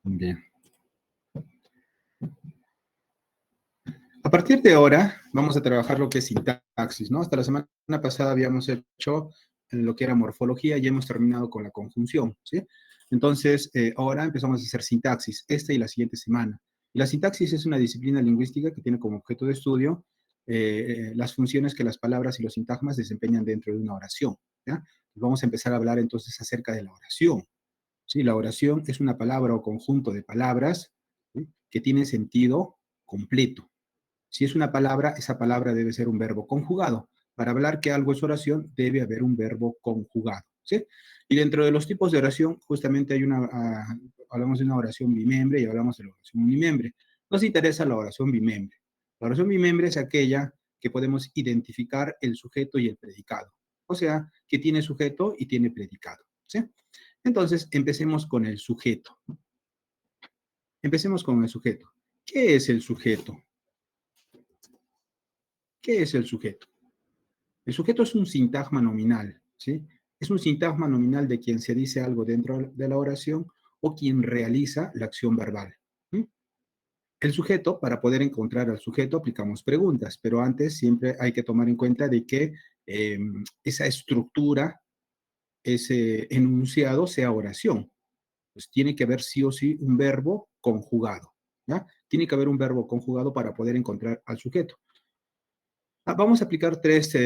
Bien. A partir de ahora vamos a trabajar lo que es sintaxis, ¿no? Hasta la semana pasada habíamos hecho lo que era morfología y hemos terminado con la conjunción, ¿sí? Entonces, ahora empezamos a hacer sintaxis, esta y la siguiente semana. Y la sintaxis es una disciplina lingüística que tiene como objeto de estudio las funciones que las palabras y los sintagmas desempeñan dentro de una oración, ¿ya? Vamos a empezar a hablar entonces acerca de la oración, ¿sí? La oración es una palabra o conjunto de palabras, ¿sí?, que tiene sentido completo. Si es una palabra, esa palabra debe ser un verbo conjugado. Para hablar que algo es oración, debe haber un verbo conjugado, ¿sí? Y dentro de los tipos de oración, justamente hay hablamos de una oración bimembre y hablamos de la oración unimembre. Nos interesa la oración bimembre. La oración bimembre es aquella que podemos identificar el sujeto y el predicado. O sea, que tiene sujeto y tiene predicado, ¿sí? Entonces, empecemos con el sujeto. Empecemos con el sujeto. ¿Qué es el sujeto? ¿Qué es el sujeto? El sujeto es un sintagma nominal, ¿sí? Es un sintagma nominal de quien se dice algo dentro de la oración o quien realiza la acción verbal. ¿Sí? El sujeto, para poder encontrar al sujeto, aplicamos preguntas, pero antes siempre hay que tomar en cuenta de que esa estructura, ese enunciado sea oración. Pues tiene que haber sí o sí un verbo conjugado, ¿ya? Tiene que haber un verbo conjugado para poder encontrar al sujeto. Vamos a aplicar tres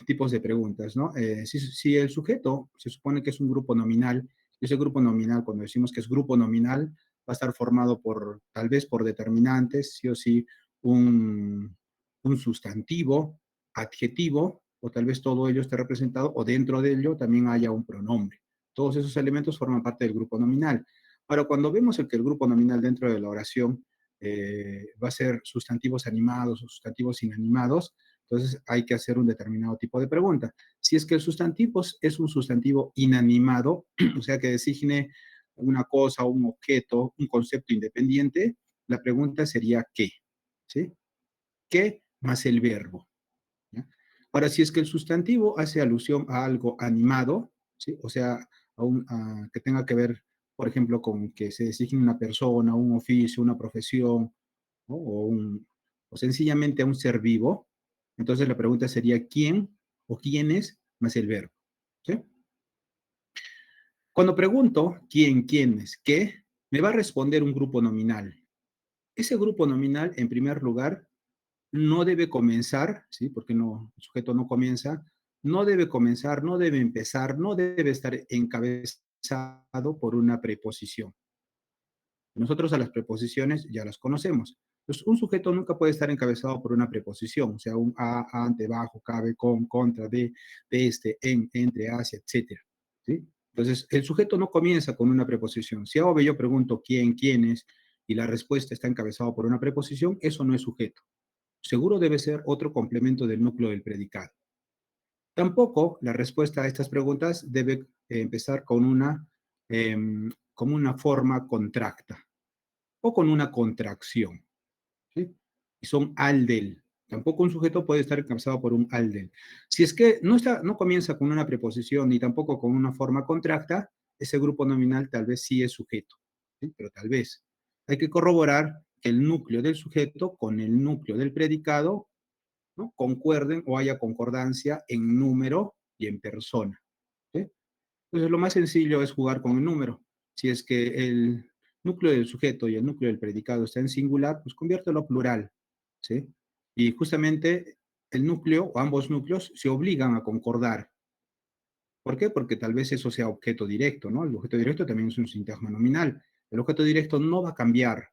tipos de preguntas, ¿no? Si el sujeto se supone que es un grupo nominal, ese grupo nominal, cuando decimos que es grupo nominal, va a estar formado por, tal vez por determinantes, sí o sí, un, un sustantivo, adjetivo, o tal vez todo ello esté representado, o dentro de ello también haya un pronombre. Todos esos elementos forman parte del grupo nominal. Ahora, cuando vemos que el grupo nominal dentro de la oración va a ser sustantivos animados o sustantivos inanimados, entonces hay que hacer un determinado tipo de pregunta. Si es que el sustantivo es un sustantivo inanimado, o sea que designe una cosa, un objeto, un concepto independiente, la pregunta sería ¿qué? ¿Sí? ¿Qué más el verbo? ¿Ya? Ahora, si es que el sustantivo hace alusión a algo animado, ¿sí? O sea, que tenga que ver, por ejemplo, con que se designe una persona, un oficio, una profesión, ¿no? O sencillamente a un ser vivo, entonces la pregunta sería ¿quién o quiénes más el verbo? ¿Sí? Cuando pregunto quién, quiénes, qué, me va a responder un grupo nominal. Ese grupo nominal, en primer lugar, no debe comenzar, ¿sí? Porque no, el sujeto no comienza, no debe comenzar, no debe empezar, no debe estar encabezado por una preposición. Nosotros a las preposiciones ya las conocemos. Entonces, un sujeto nunca puede estar encabezado por una preposición, o sea, un a, ante, bajo, cabe, con, contra, de este, en, entre, hacia, etcétera, ¿sí? Entonces, el sujeto no comienza con una preposición. Si ahora yo pregunto quién, quiénes, y la respuesta está encabezada por una preposición, eso no es sujeto. Seguro debe ser otro complemento del núcleo del predicado. Tampoco la respuesta a estas preguntas debe empezar con una forma contracta o con una contracción, ¿sí? Y son al del. Tampoco un sujeto puede estar encabezado por un al del. Si es que no comienza con una preposición ni tampoco con una forma contracta, ese grupo nominal tal vez sí es sujeto, ¿sí? Pero tal vez. Hay que corroborar que el núcleo del sujeto con el núcleo del predicado, ¿no?, concuerden o haya concordancia en número y en persona, ¿sí? Entonces, lo más sencillo es jugar con el número. Si es que el núcleo del sujeto y el núcleo del predicado está en singular, pues conviértelo a plural, ¿sí? Y justamente el núcleo o ambos núcleos se obligan a concordar. ¿Por qué? Porque tal vez eso sea objeto directo, ¿no? El objeto directo también es un sintagma nominal. El objeto directo no va a cambiar,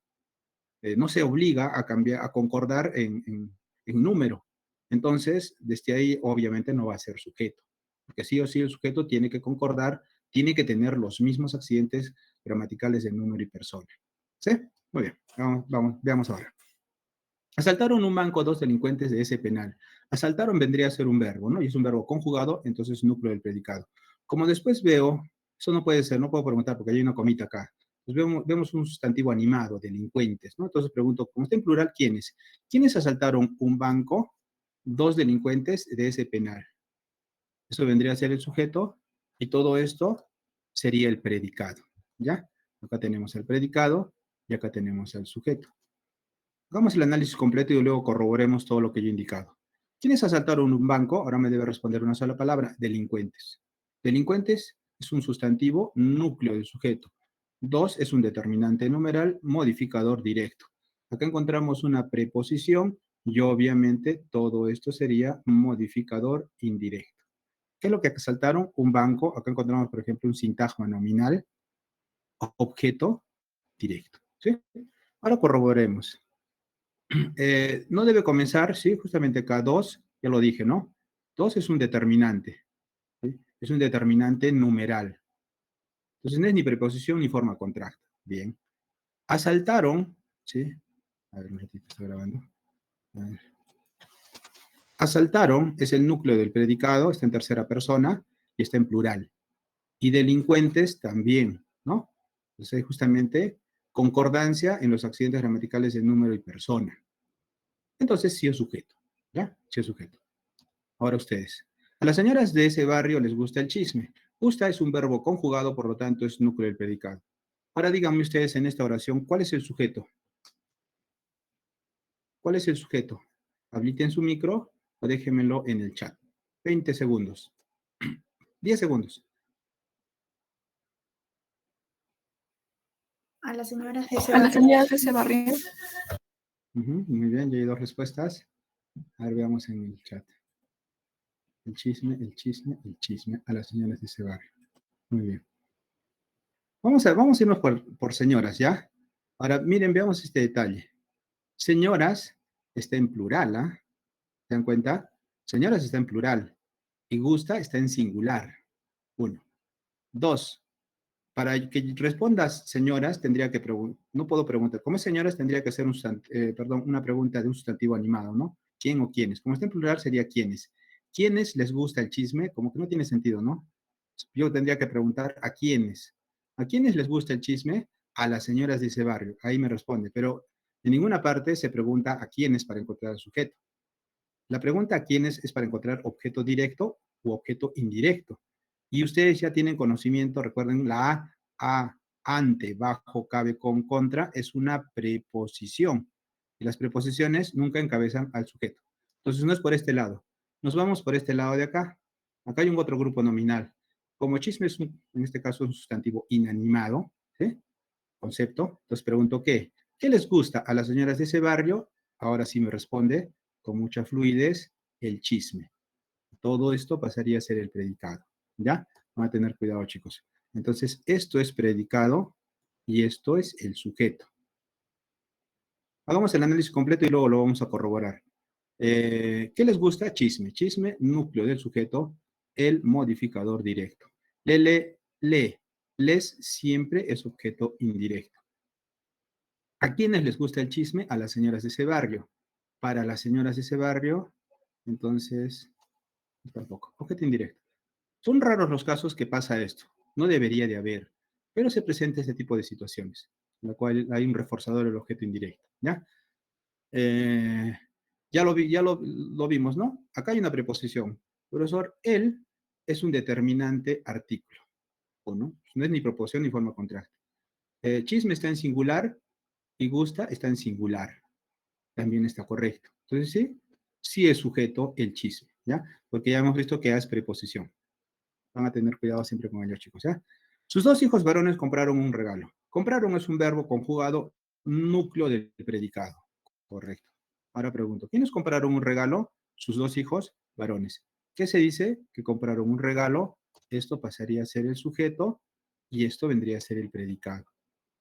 no se obliga a cambiar, a concordar en número. Entonces, desde ahí obviamente no va a ser sujeto, porque sí o sí el sujeto tiene que concordar, tiene que tener los mismos accidentes gramaticales de número y persona. ¿Sí? Muy bien, veamos ahora. Asaltaron un banco dos delincuentes de ese penal. Asaltaron vendría a ser un verbo, ¿no? Y es un verbo conjugado, entonces núcleo del predicado. Como después veo, eso no puede ser, no puedo preguntar porque hay una comita acá. Pues vemos un sustantivo animado, delincuentes, ¿no? Entonces pregunto, como está en plural, ¿quiénes? ¿Quiénes asaltaron un banco? Dos delincuentes de ese penal. Eso vendría a ser el sujeto y todo esto sería el predicado, ¿ya? Acá tenemos el predicado y acá tenemos el sujeto. Hagamos el análisis completo y luego corroboremos todo lo que yo he indicado. ¿Quiénes asaltaron un banco? Ahora me debe responder una sola palabra: delincuentes. Delincuentes es un sustantivo, núcleo del sujeto. Dos es un determinante numeral, modificador directo. Acá encontramos una preposición y obviamente todo esto sería modificador indirecto. ¿Qué es lo que asaltaron? Un banco. Acá encontramos, por ejemplo, un sintagma nominal, objeto directo. ¿Sí? Ahora corroboremos. No debe comenzar, sí, justamente acá dos, ya lo dije, ¿no? Dos es un determinante, ¿sí? Es un determinante numeral. Entonces no es ni preposición ni forma contracta. Bien. Asaltaron, ¿sí? A ver, un ratito, está grabando. A ver. Asaltaron es el núcleo del predicado, está en tercera persona y está en plural. Y delincuentes también, ¿no? Entonces hay justamente concordancia en los accidentes gramaticales de número y persona. Entonces sí es sujeto, ¿ya? Sí es sujeto. Ahora ustedes. A las señoras de ese barrio les gusta el chisme. Gusta es un verbo conjugado, por lo tanto es núcleo del predicado. Ahora díganme ustedes en esta oración, ¿cuál es el sujeto? ¿Cuál es el sujeto? Habiliten su micro o déjenmelo en el chat. 20 segundos. 10 segundos. A las señoras de ese A las barrio. señoras de ese barrio. Muy bien, ya hay dos respuestas. A ver, veamos en el chat. El chisme, el chisme, el chisme a las señoras de ese barrio. Muy bien. Vamos a irnos por señoras, ¿ya? Ahora, miren, veamos este detalle. Señoras está en plural, ¿ah? ¿Se dan cuenta? Señoras está en plural. Y gusta está en singular. Uno. Dos. Para que respondas señoras, tendría que preguntar, no puedo preguntar, como es señoras, tendría que hacer una pregunta de un sustantivo animado, ¿no? ¿Quién o quiénes? Como está en plural, sería quiénes. ¿Quiénes les gusta el chisme? Como que no tiene sentido, ¿no? Yo tendría que preguntar a quiénes. ¿A quiénes les gusta el chisme? A las señoras de ese barrio. Ahí me responde, pero en ninguna parte se pregunta a quiénes para encontrar el sujeto. La pregunta a quiénes es para encontrar objeto directo u objeto indirecto. Y ustedes ya tienen conocimiento, recuerden, la a, ante, bajo, cabe, con, contra, es una preposición. Y las preposiciones nunca encabezan al sujeto. Entonces no es por este lado. Nos vamos por este lado de acá. Acá hay un otro grupo nominal. Como chisme es, en este caso, un sustantivo inanimado, ¿sí? Concepto. Entonces pregunto, ¿qué? ¿Qué les gusta a las señoras de ese barrio? Ahora sí me responde con mucha fluidez el chisme. Todo esto pasaría a ser el predicado, ¿ya? Van a tener cuidado, chicos. Entonces, esto es predicado y esto es el sujeto. Hagamos el análisis completo y luego lo vamos a corroborar. ¿Qué les gusta? Chisme. Chisme, núcleo del sujeto, el modificador directo. Le. Les siempre es objeto indirecto. ¿A quiénes les gusta el chisme? A las señoras de ese barrio. Para las señoras de ese barrio, entonces, tampoco. Objeto indirecto. Son raros los casos que pasa esto. No debería de haber, pero se presenta este tipo de situaciones, en la cual hay un reforzador del objeto indirecto, ¿ya? Eh, ya lo vimos, ¿no? Acá hay una preposición. Profesor, él es un determinante artículo, ¿o no? No es ni proposición ni forma contracta. Chisme está en singular y gusta está en singular. También está correcto. Entonces, sí es sujeto el chisme, ¿ya? Porque ya hemos visto que es preposición. Van a tener cuidado siempre con ellos, chicos, ¿ya? Sus dos hijos varones compraron un regalo. Compraron es un verbo conjugado, núcleo del predicado. Correcto. Ahora pregunto, ¿quiénes compraron un regalo? Sus dos hijos varones. ¿Qué se dice? Que compraron un regalo. Esto pasaría a ser el sujeto y esto vendría a ser el predicado.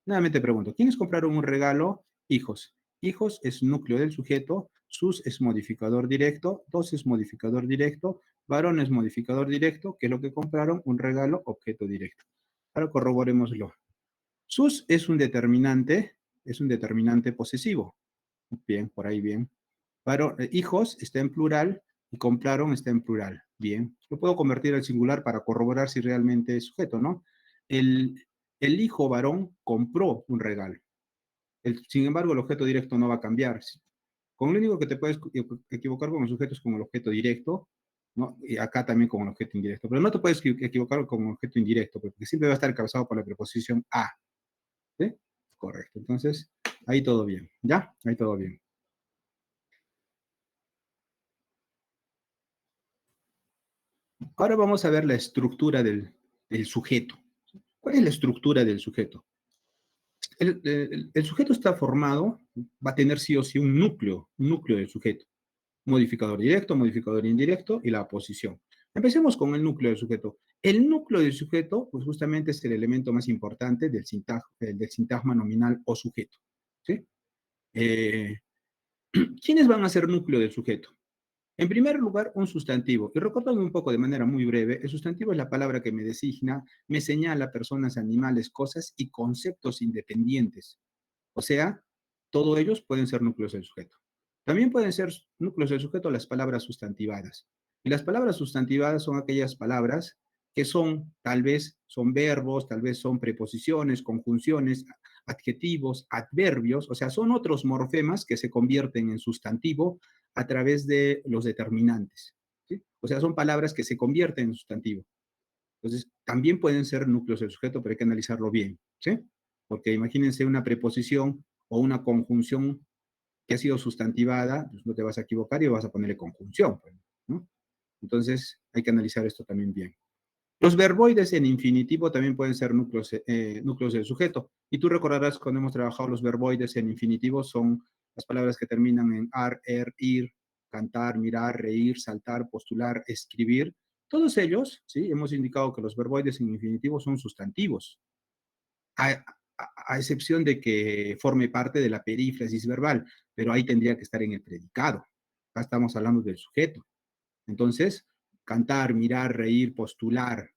Nuevamente pregunto, ¿quiénes compraron un regalo? Hijos. Hijos es núcleo del sujeto, sus es modificador directo, dos es modificador directo, varón es modificador directo, que es lo que compraron, un regalo, objeto directo. Ahora corroborémoslo. Sus es un determinante posesivo. Bien, por ahí bien. Hijos está en plural y compraron está en plural. Bien. Lo puedo convertir al singular para corroborar si realmente es sujeto, ¿no? El, el hijo varón compró un regalo. Sin embargo, el objeto directo no va a cambiar. Con lo único que te puedes equivocar con el sujeto es con el objeto directo, ¿no? Y acá también con el objeto indirecto. Pero no te puedes equivocar con el objeto indirecto, porque siempre va a estar encabezado por la preposición a. Correcto. Entonces, ahí todo bien. ¿Ya? Ahí todo bien. Ahora vamos a ver la estructura del sujeto. ¿Cuál es la estructura del sujeto? El sujeto está formado, va a tener sí o sí un núcleo del sujeto. Modificador directo, modificador indirecto y la posición. Empecemos con el núcleo del sujeto. El núcleo del sujeto, pues justamente es el elemento más importante del sintagma nominal o sujeto. ¿Sí? Eh, ¿Quiénes van a ser núcleo del sujeto? En primer lugar, un sustantivo. Y recordando un poco de manera muy breve, el sustantivo es la palabra que me designa, me señala personas, animales, cosas y conceptos independientes. O sea, todos ellos pueden ser núcleos del sujeto. También pueden ser núcleos del sujeto las palabras sustantivadas. Y las palabras sustantivadas son aquellas palabras que son, tal vez, son verbos, tal vez son preposiciones, conjunciones, adjetivos, adverbios, o sea, son otros morfemas que se convierten en sustantivo a través de los determinantes. ¿Sí? O sea, son palabras que se convierten en sustantivo. Entonces, también pueden ser núcleos del sujeto, pero hay que analizarlo bien, ¿sí? Porque imagínense una preposición o una conjunción que ha sido sustantivada, pues no te vas a equivocar y vas a ponerle conjunción, pues, ¿no? Entonces, hay que analizar esto también bien. Los verboides en infinitivo también pueden ser núcleos del sujeto. Y tú recordarás cuando hemos trabajado los verboides en infinitivo, son las palabras que terminan en ar, er, ir, cantar, mirar, reír, saltar, postular, escribir. Todos ellos, ¿sí? Hemos indicado que los verboides en infinitivo son sustantivos, a excepción de que forme parte de la perífrasis verbal, pero ahí tendría que estar en el predicado. Acá estamos hablando del sujeto. Entonces, cantar, mirar, reír, postular,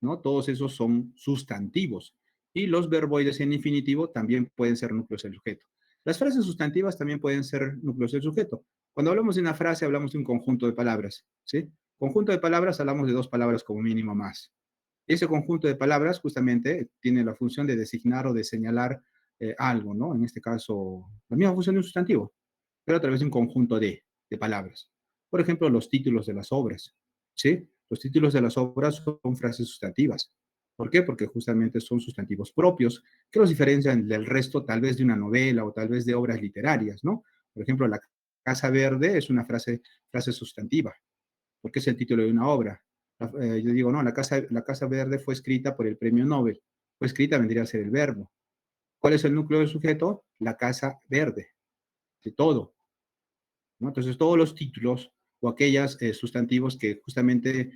¿no? Todos esos son sustantivos. Y los verboides en infinitivo también pueden ser núcleos del sujeto. Las frases sustantivas también pueden ser núcleos del sujeto. Cuando hablamos de una frase, hablamos de un conjunto de palabras, ¿sí? Conjunto de palabras, hablamos de dos palabras como mínimo más. Ese conjunto de palabras justamente tiene la función de designar o de señalar algo, ¿no? En este caso, la misma función de un sustantivo, pero a través de un conjunto de palabras. Por ejemplo, los títulos de las obras, ¿sí? Los títulos de las obras son frases sustantivas. ¿Por qué? Porque justamente son sustantivos propios que los diferencian del resto tal vez de una novela o tal vez de obras literarias, ¿no? Por ejemplo, La Casa Verde es una frase sustantiva, porque es el título de una obra. Yo digo, no, la Casa Verde fue escrita por el premio Nobel. Fue escrita, vendría a ser el verbo. ¿Cuál es el núcleo del sujeto? La Casa Verde, de todo. ¿No? Entonces, todos los títulos o aquellos sustantivos que justamente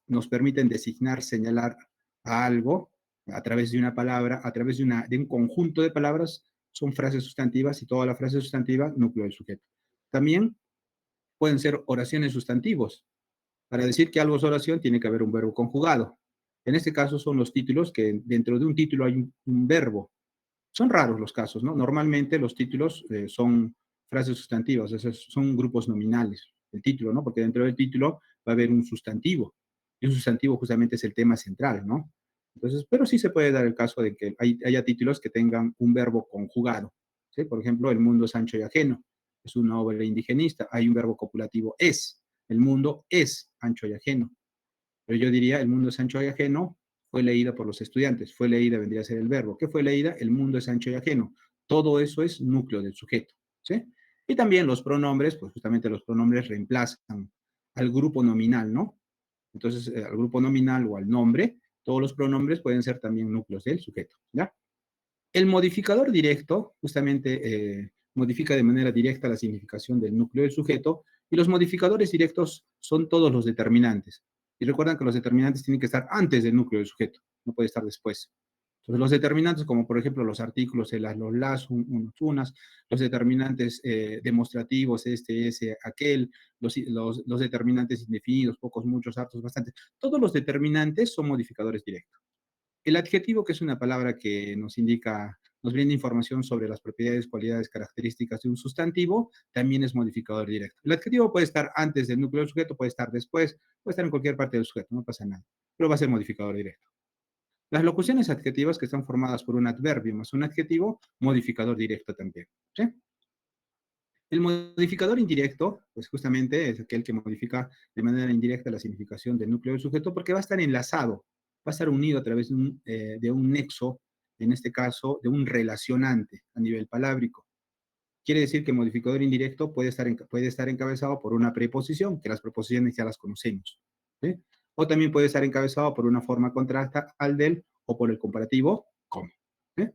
nos permiten designar, señalar a algo a través de una palabra, a través de un conjunto de palabras, son frases sustantivas y toda la frase sustantiva, núcleo del sujeto. También pueden ser oraciones sustantivos. Para decir que algo es oración, tiene que haber un verbo conjugado. En este caso son los títulos, que dentro de un título hay un verbo. Son raros los casos, ¿no? Normalmente los títulos son frases sustantivas, o sea, son grupos nominales, el título, ¿no? Porque dentro del título va a haber un sustantivo, y un sustantivo justamente es el tema central, ¿no? Entonces, pero sí se puede dar el caso de que haya títulos que tengan un verbo conjugado, ¿sí? Por ejemplo, El mundo es ancho y ajeno, es una obra indigenista, hay un verbo copulativo es, el mundo es ancho y ajeno. Pero yo diría, el mundo es ancho y ajeno, fue leída por los estudiantes. Fue leída vendría a ser el verbo. ¿Qué fue leída? El mundo es ancho y ajeno. Todo eso es núcleo del sujeto. ¿Sí? Y también los pronombres, pues justamente los pronombres reemplazan al grupo nominal, ¿no? Entonces, al grupo nominal o al nombre, todos los pronombres pueden ser también núcleos del sujeto, ¿ya? El modificador directo justamente modifica de manera directa la significación del núcleo del sujeto y los modificadores directos son todos los determinantes. Y recuerdan que los determinantes tienen que estar antes del núcleo del sujeto, no puede estar después. Entonces, los determinantes, como por ejemplo los artículos, los las, unos, unas, los determinantes demostrativos, este, ese, aquel, los determinantes indefinidos, pocos, muchos, hartos, bastantes, todos los determinantes son modificadores directos. El adjetivo, que es una palabra que nos indica, nos brinda información sobre las propiedades, cualidades, características de un sustantivo, también es modificador directo. El adjetivo puede estar antes del núcleo del sujeto, puede estar después, puede estar en cualquier parte del sujeto, no pasa nada, pero va a ser modificador directo. Las locuciones adjetivas que están formadas por un adverbio más un adjetivo, modificador directo también. ¿Sí? El modificador indirecto, pues justamente es aquel que modifica de manera indirecta la significación del núcleo del sujeto porque va a estar enlazado, va a estar unido a través de un nexo en este caso, de un relacionante a nivel palábrico. Quiere decir que el modificador indirecto puede estar encabezado por una preposición, que las preposiciones ya las conocemos. ¿Sí? O también puede estar encabezado por una forma contrasta al del o por el comparativo como. ¿Sí?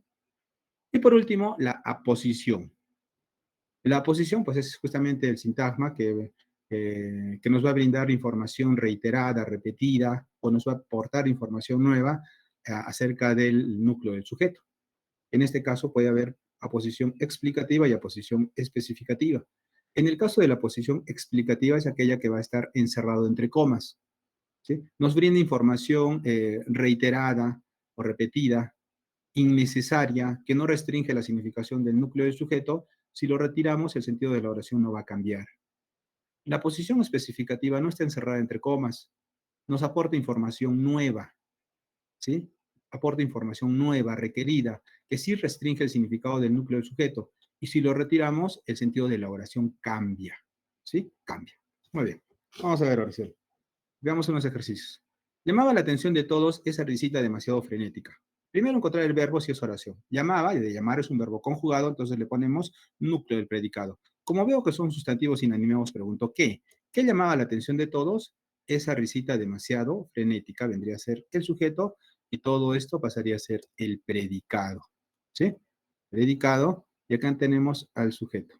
Y por último, la aposición. La aposición, pues es justamente el sintagma que nos va a brindar información reiterada, repetida, o nos va a aportar información nueva acerca del núcleo del sujeto. En este caso puede haber aposición explicativa y aposición especificativa. En el caso de la aposición explicativa es aquella que va a estar encerrado entre comas. ¿Sí? Nos brinda información reiterada o repetida, innecesaria, que no restringe la significación del núcleo del sujeto. Si lo retiramos, el sentido de la oración no va a cambiar. La posición especificativa no está encerrada entre comas, nos aporta información nueva, ¿sí? Aporta información nueva, requerida, que sí restringe el significado del núcleo del sujeto. Y si lo retiramos, el sentido de la oración cambia, ¿sí? Cambia. Muy bien. Vamos a ver oración. Veamos unos ejercicios. Llamaba la atención de todos esa risita demasiado frenética. Primero encontrar el verbo si es oración. Llamaba, y de llamar es un verbo conjugado, entonces le ponemos núcleo del predicado. Como veo que son sustantivos inanimados, pregunto ¿qué? ¿Qué llamaba la atención de todos? Esa risita demasiado frenética vendría a ser el sujeto y todo esto pasaría a ser el predicado. ¿Sí? Predicado, y acá tenemos al sujeto.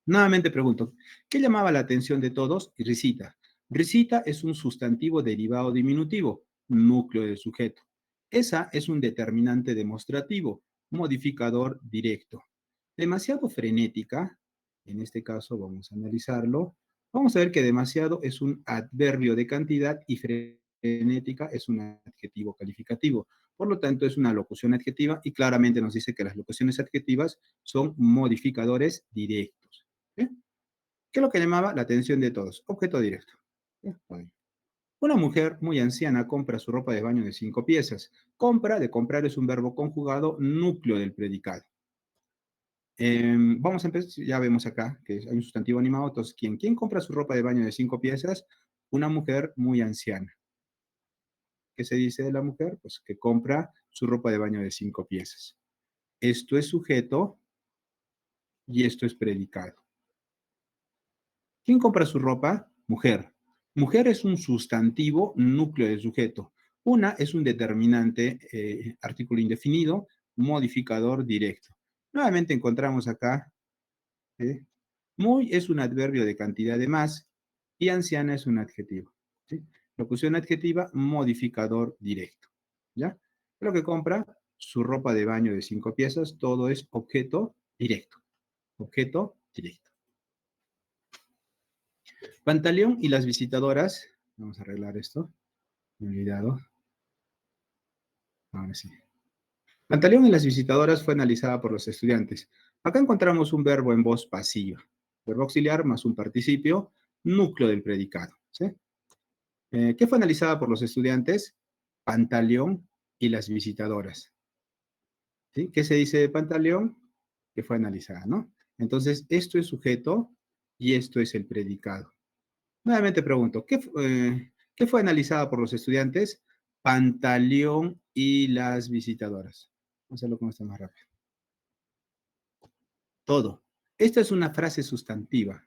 Nuevamente pregunto, ¿qué llamaba la atención de todos? Risita. Risita es un sustantivo derivado diminutivo, núcleo del sujeto. Esa es un determinante demostrativo, modificador directo. Demasiado frenética, en este caso vamos a analizarlo. Vamos a ver que demasiado es un adverbio de cantidad y frenética es un adjetivo calificativo. Por lo tanto, es una locución adjetiva y claramente nos dice que las locuciones adjetivas son modificadores directos. ¿Sí? ¿Qué es lo que llamaba la atención de todos? Objeto directo. ¿Sí? Una mujer muy anciana compra su ropa de baño de 5 piezas. Compra, de comprar es un verbo conjugado, núcleo del predicado. Vamos a empezar, ya vemos acá que hay un sustantivo animado. Entonces, ¿quién compra su ropa de baño de 5 piezas? Una mujer muy anciana. ¿Qué se dice de la mujer? Pues que compra su ropa de baño de 5 piezas. Esto es sujeto y esto es predicado. ¿Quién compra su ropa? Mujer. Mujer es un sustantivo núcleo del sujeto. Una es un determinante, artículo indefinido, modificador directo. Nuevamente encontramos acá, ¿sí? Muy es un adverbio de cantidad de más y anciana es un adjetivo. ¿Sí? Locución adjetiva, modificador directo. ¿Ya? Lo que compra, su ropa de baño de 5 piezas, todo es objeto directo. Objeto directo. Pantaleón y las visitadoras, vamos a arreglar esto, me he olvidado, ahora sí. Pantaleón y las visitadoras fue analizada por los estudiantes. Acá encontramos un verbo en voz pasiva, verbo auxiliar más un participio, núcleo del predicado. ¿Sí? ¿Qué fue analizada por los estudiantes? Pantaleón y las visitadoras. ¿Sí? ¿Qué se dice de Pantaleón? Que fue analizada, ¿no? Entonces, esto es sujeto y esto es el predicado. Nuevamente pregunto, ¿qué fue analizada por los estudiantes? Pantaleón y las visitadoras. Vamos a hacerlo con esto más rápido. Todo. Esta es una frase sustantiva.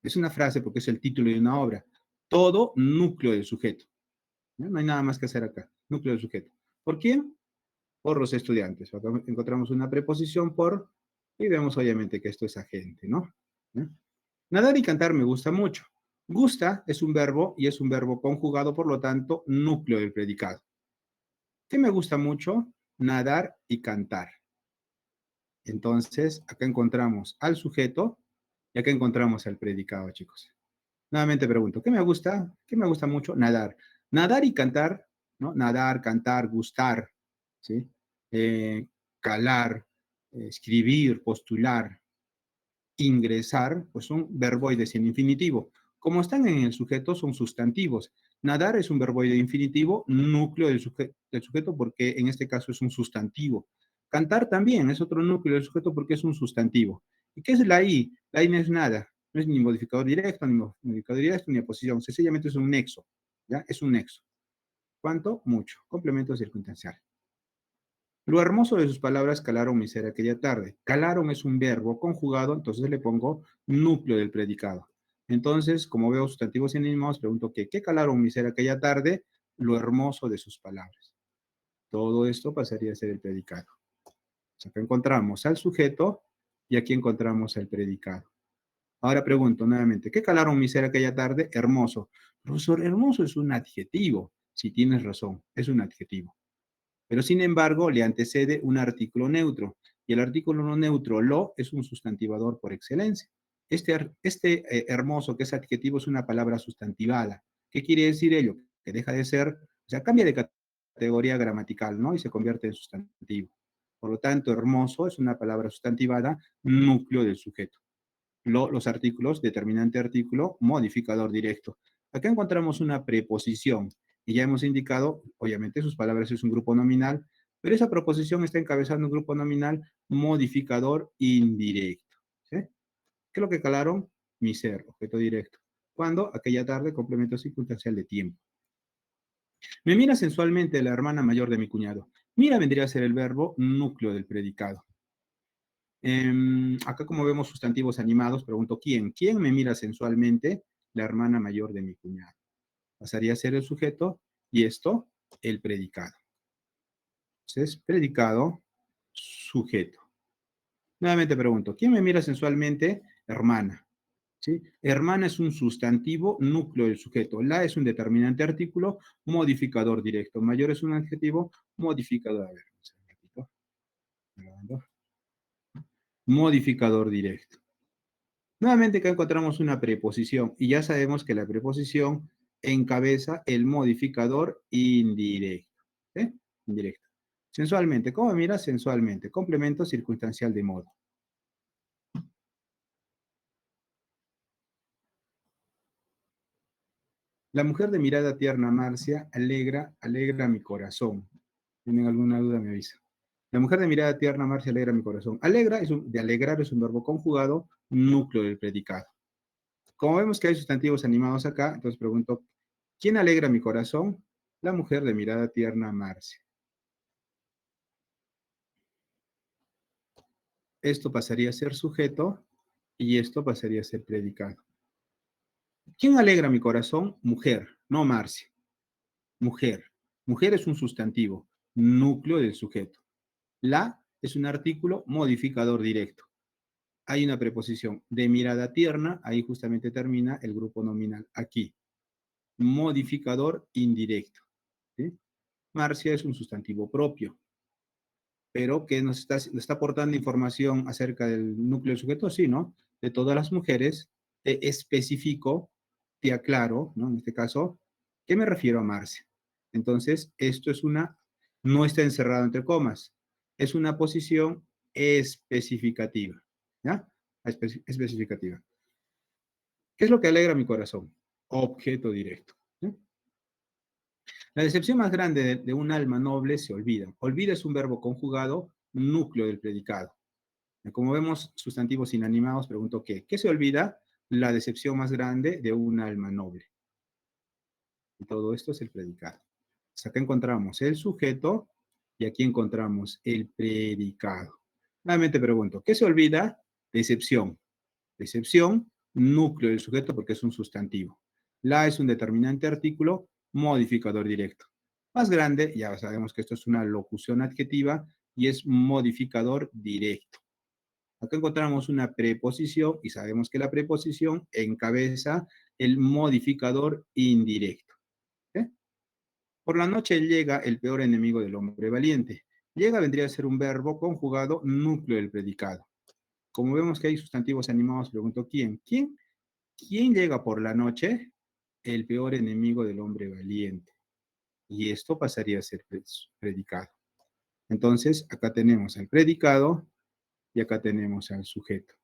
Es una frase porque es el título de una obra. Todo núcleo del sujeto. ¿No? No hay nada más que hacer acá. Núcleo del sujeto. ¿Por quién? Por los estudiantes. Acá encontramos una preposición por y vemos obviamente que esto es agente, ¿no? ¿Eh? Nadar y cantar me gusta mucho. Gusta es un verbo y es un verbo conjugado, por lo tanto, núcleo del predicado. ¿Qué me gusta mucho? Nadar y cantar. Entonces, acá encontramos al sujeto y acá encontramos al predicado, chicos. Nuevamente pregunto, ¿qué me gusta? ¿Qué me gusta mucho? Nadar. Nadar y cantar, ¿no? Nadar, cantar, gustar, ¿sí? Calar, escribir, postular, ingresar, pues son verboides en infinitivo. Como están en el sujeto, son sustantivos. Nadar es un verboide infinitivo, núcleo del sujeto porque en este caso es un sustantivo. Cantar también es otro núcleo del sujeto porque es un sustantivo. ¿Y qué es la I? La I no es nada. No es ni modificador directo, ni modificador directo, ni oposición. Sencillamente es un nexo. ¿Ya? Es un nexo. ¿Cuánto? Mucho. Complemento circunstancial. Lo hermoso de sus palabras calaron mi ser aquella tarde. Calaron es un verbo conjugado, entonces le pongo núcleo del predicado. Entonces, como veo sustantivos inanimados, pregunto ¿qué calaron mi ser aquella tarde? Lo hermoso de sus palabras. Todo esto pasaría a ser el predicado. Acá encontramos al sujeto y aquí encontramos al predicado. Ahora pregunto nuevamente, ¿qué calaron mi ser aquella tarde? Hermoso. Profesor, hermoso es un adjetivo. Si tienes razón, es un adjetivo. Pero sin embargo, le antecede un artículo neutro. Y el artículo no neutro, lo, es un sustantivador por excelencia. Este hermoso, que es adjetivo, es una palabra sustantivada. ¿Qué quiere decir ello? Que deja de ser, o sea, cambia de categoría gramatical, ¿no? Y se convierte en sustantivo. Por lo tanto, hermoso es una palabra sustantivada, núcleo del sujeto. Los artículos, determinante artículo, modificador directo. Acá encontramos una preposición y ya hemos indicado, obviamente sus palabras es un grupo nominal, pero esa proposición está encabezando un grupo nominal modificador indirecto. ¿Sí? ¿Qué es lo que calaron? Mi ser, objeto directo. ¿Cuándo? Aquella tarde, complemento circunstancial de tiempo. Me mira sensualmente la hermana mayor de mi cuñado. Mira vendría a ser el verbo núcleo del predicado. Acá como vemos sustantivos animados, pregunto ¿quién? ¿Quién me mira sensualmente? La hermana mayor de mi cuñado. Pasaría a ser el sujeto y esto el predicado. Entonces, predicado, sujeto. Nuevamente pregunto, ¿quién me mira sensualmente? Hermana. ¿Sí? Hermana es un sustantivo, núcleo del sujeto. La es un determinante artículo, modificador directo. Mayor es un adjetivo, modificador. A ver, un ratito. Modificador directo. Nuevamente acá encontramos una preposición y ya sabemos que la preposición encabeza el modificador indirecto. ¿Eh? Indirecto. Sensualmente, ¿cómo mira? Sensualmente. Complemento circunstancial de modo. La mujer de mirada tierna, Marcia, alegra mi corazón. ¿Tienen alguna duda? Me avisa. La mujer de mirada tierna, Marcia, alegra mi corazón. Alegra de alegrar es un verbo conjugado, núcleo del predicado. Como vemos que hay sustantivos animados acá, entonces pregunto, ¿quién alegra mi corazón? La mujer de mirada tierna, Marcia. Esto pasaría a ser sujeto y esto pasaría a ser predicado. ¿Quién alegra mi corazón? Mujer, no Marcia. Mujer. Mujer es un sustantivo, núcleo del sujeto. La es un artículo modificador directo. Hay una preposición de mirada tierna, ahí justamente termina el grupo nominal. Aquí, modificador indirecto. ¿Sí? Marcia es un sustantivo propio, pero que nos está aportando información acerca del núcleo del sujeto, sí, ¿no? De todas las mujeres, te especifico, te aclaro, ¿no? En este caso, ¿qué me refiero a Marcia? Entonces, esto es no está encerrado entre comas, es una posición especificativa, ¿ya? Especificativa. ¿Qué es lo que alegra mi corazón? Objeto directo. ¿Sí? La decepción más grande de un alma noble se olvida. Olvida es un verbo conjugado, núcleo del predicado. Como vemos, sustantivos inanimados, pregunto ¿qué? ¿Qué se olvida? La decepción más grande de un alma noble. Y todo esto es el predicado. Pues acá encontramos el sujeto y aquí encontramos el predicado. Nuevamente pregunto, ¿qué se olvida? Decepción. Decepción, núcleo del sujeto porque es un sustantivo. La es un determinante artículo, modificador directo. Más grande, ya sabemos que esto es una locución adjetiva y es modificador directo. Acá encontramos una preposición y sabemos que la preposición encabeza el modificador indirecto. ¿Eh? Por la noche llega el peor enemigo del hombre valiente. Llega vendría a ser un verbo conjugado núcleo del predicado. Como vemos que hay sustantivos animados, pregunto ¿quién? ¿Quién llega por la noche? El peor enemigo del hombre valiente. Y esto pasaría a ser predicado. Entonces, acá tenemos al predicado y acá tenemos al sujeto.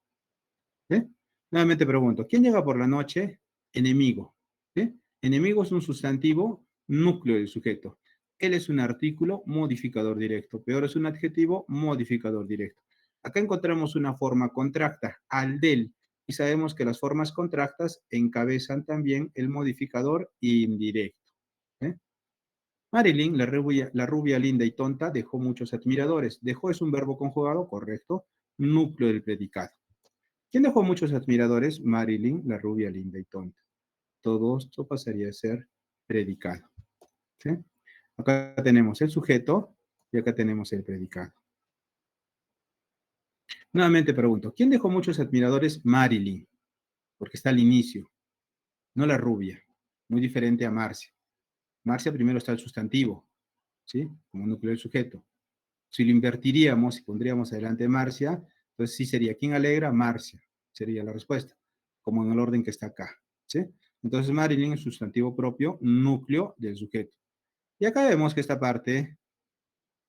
¿Sí? Nuevamente pregunto, ¿quién llega por la noche? Enemigo. ¿Sí? Enemigo es un sustantivo, núcleo del sujeto. Él es un artículo, modificador directo. Peor es un adjetivo, modificador directo. Acá encontramos una forma contracta, al del, y sabemos que las formas contractas encabezan también el modificador indirecto. ¿Eh? Marilyn, la rubia linda y tonta, dejó muchos admiradores. Dejó es un verbo conjugado, correcto. Núcleo del predicado. ¿Quién dejó muchos admiradores? Marilyn, la rubia linda y tonta. Todo esto pasaría a ser predicado. ¿Sí? Acá tenemos el sujeto y acá tenemos el predicado. Nuevamente pregunto, ¿quién dejó muchos admiradores? Marilyn, porque está al inicio, no la rubia, muy diferente a Marcia. Marcia primero está el sustantivo, ¿sí? Como núcleo del sujeto. Si lo invertiríamos y pondríamos adelante Marcia, entonces sí sería, ¿quién alegra? Marcia, sería la respuesta, como en el orden que está acá, ¿sí? Entonces Marilyn es sustantivo propio, núcleo del sujeto. Y acá vemos que esta parte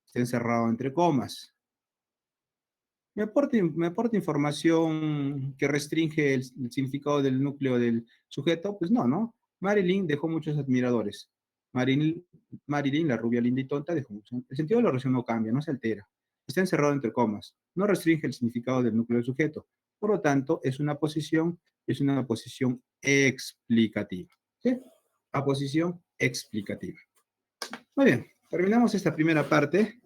está encerrado entre comas. ¿Me aporta información que restringe el significado del núcleo del sujeto? Pues no, ¿no? Marilyn dejó muchos admiradores. Marilyn, Marilyn, la rubia linda y tonta, dejó muchos. El sentido de la oración no cambia, no se altera. Está encerrado entre comas. No restringe el significado del núcleo del sujeto. Por lo tanto, es una posición explicativa. ¿Sí? Aposición explicativa. Muy bien, terminamos esta primera parte.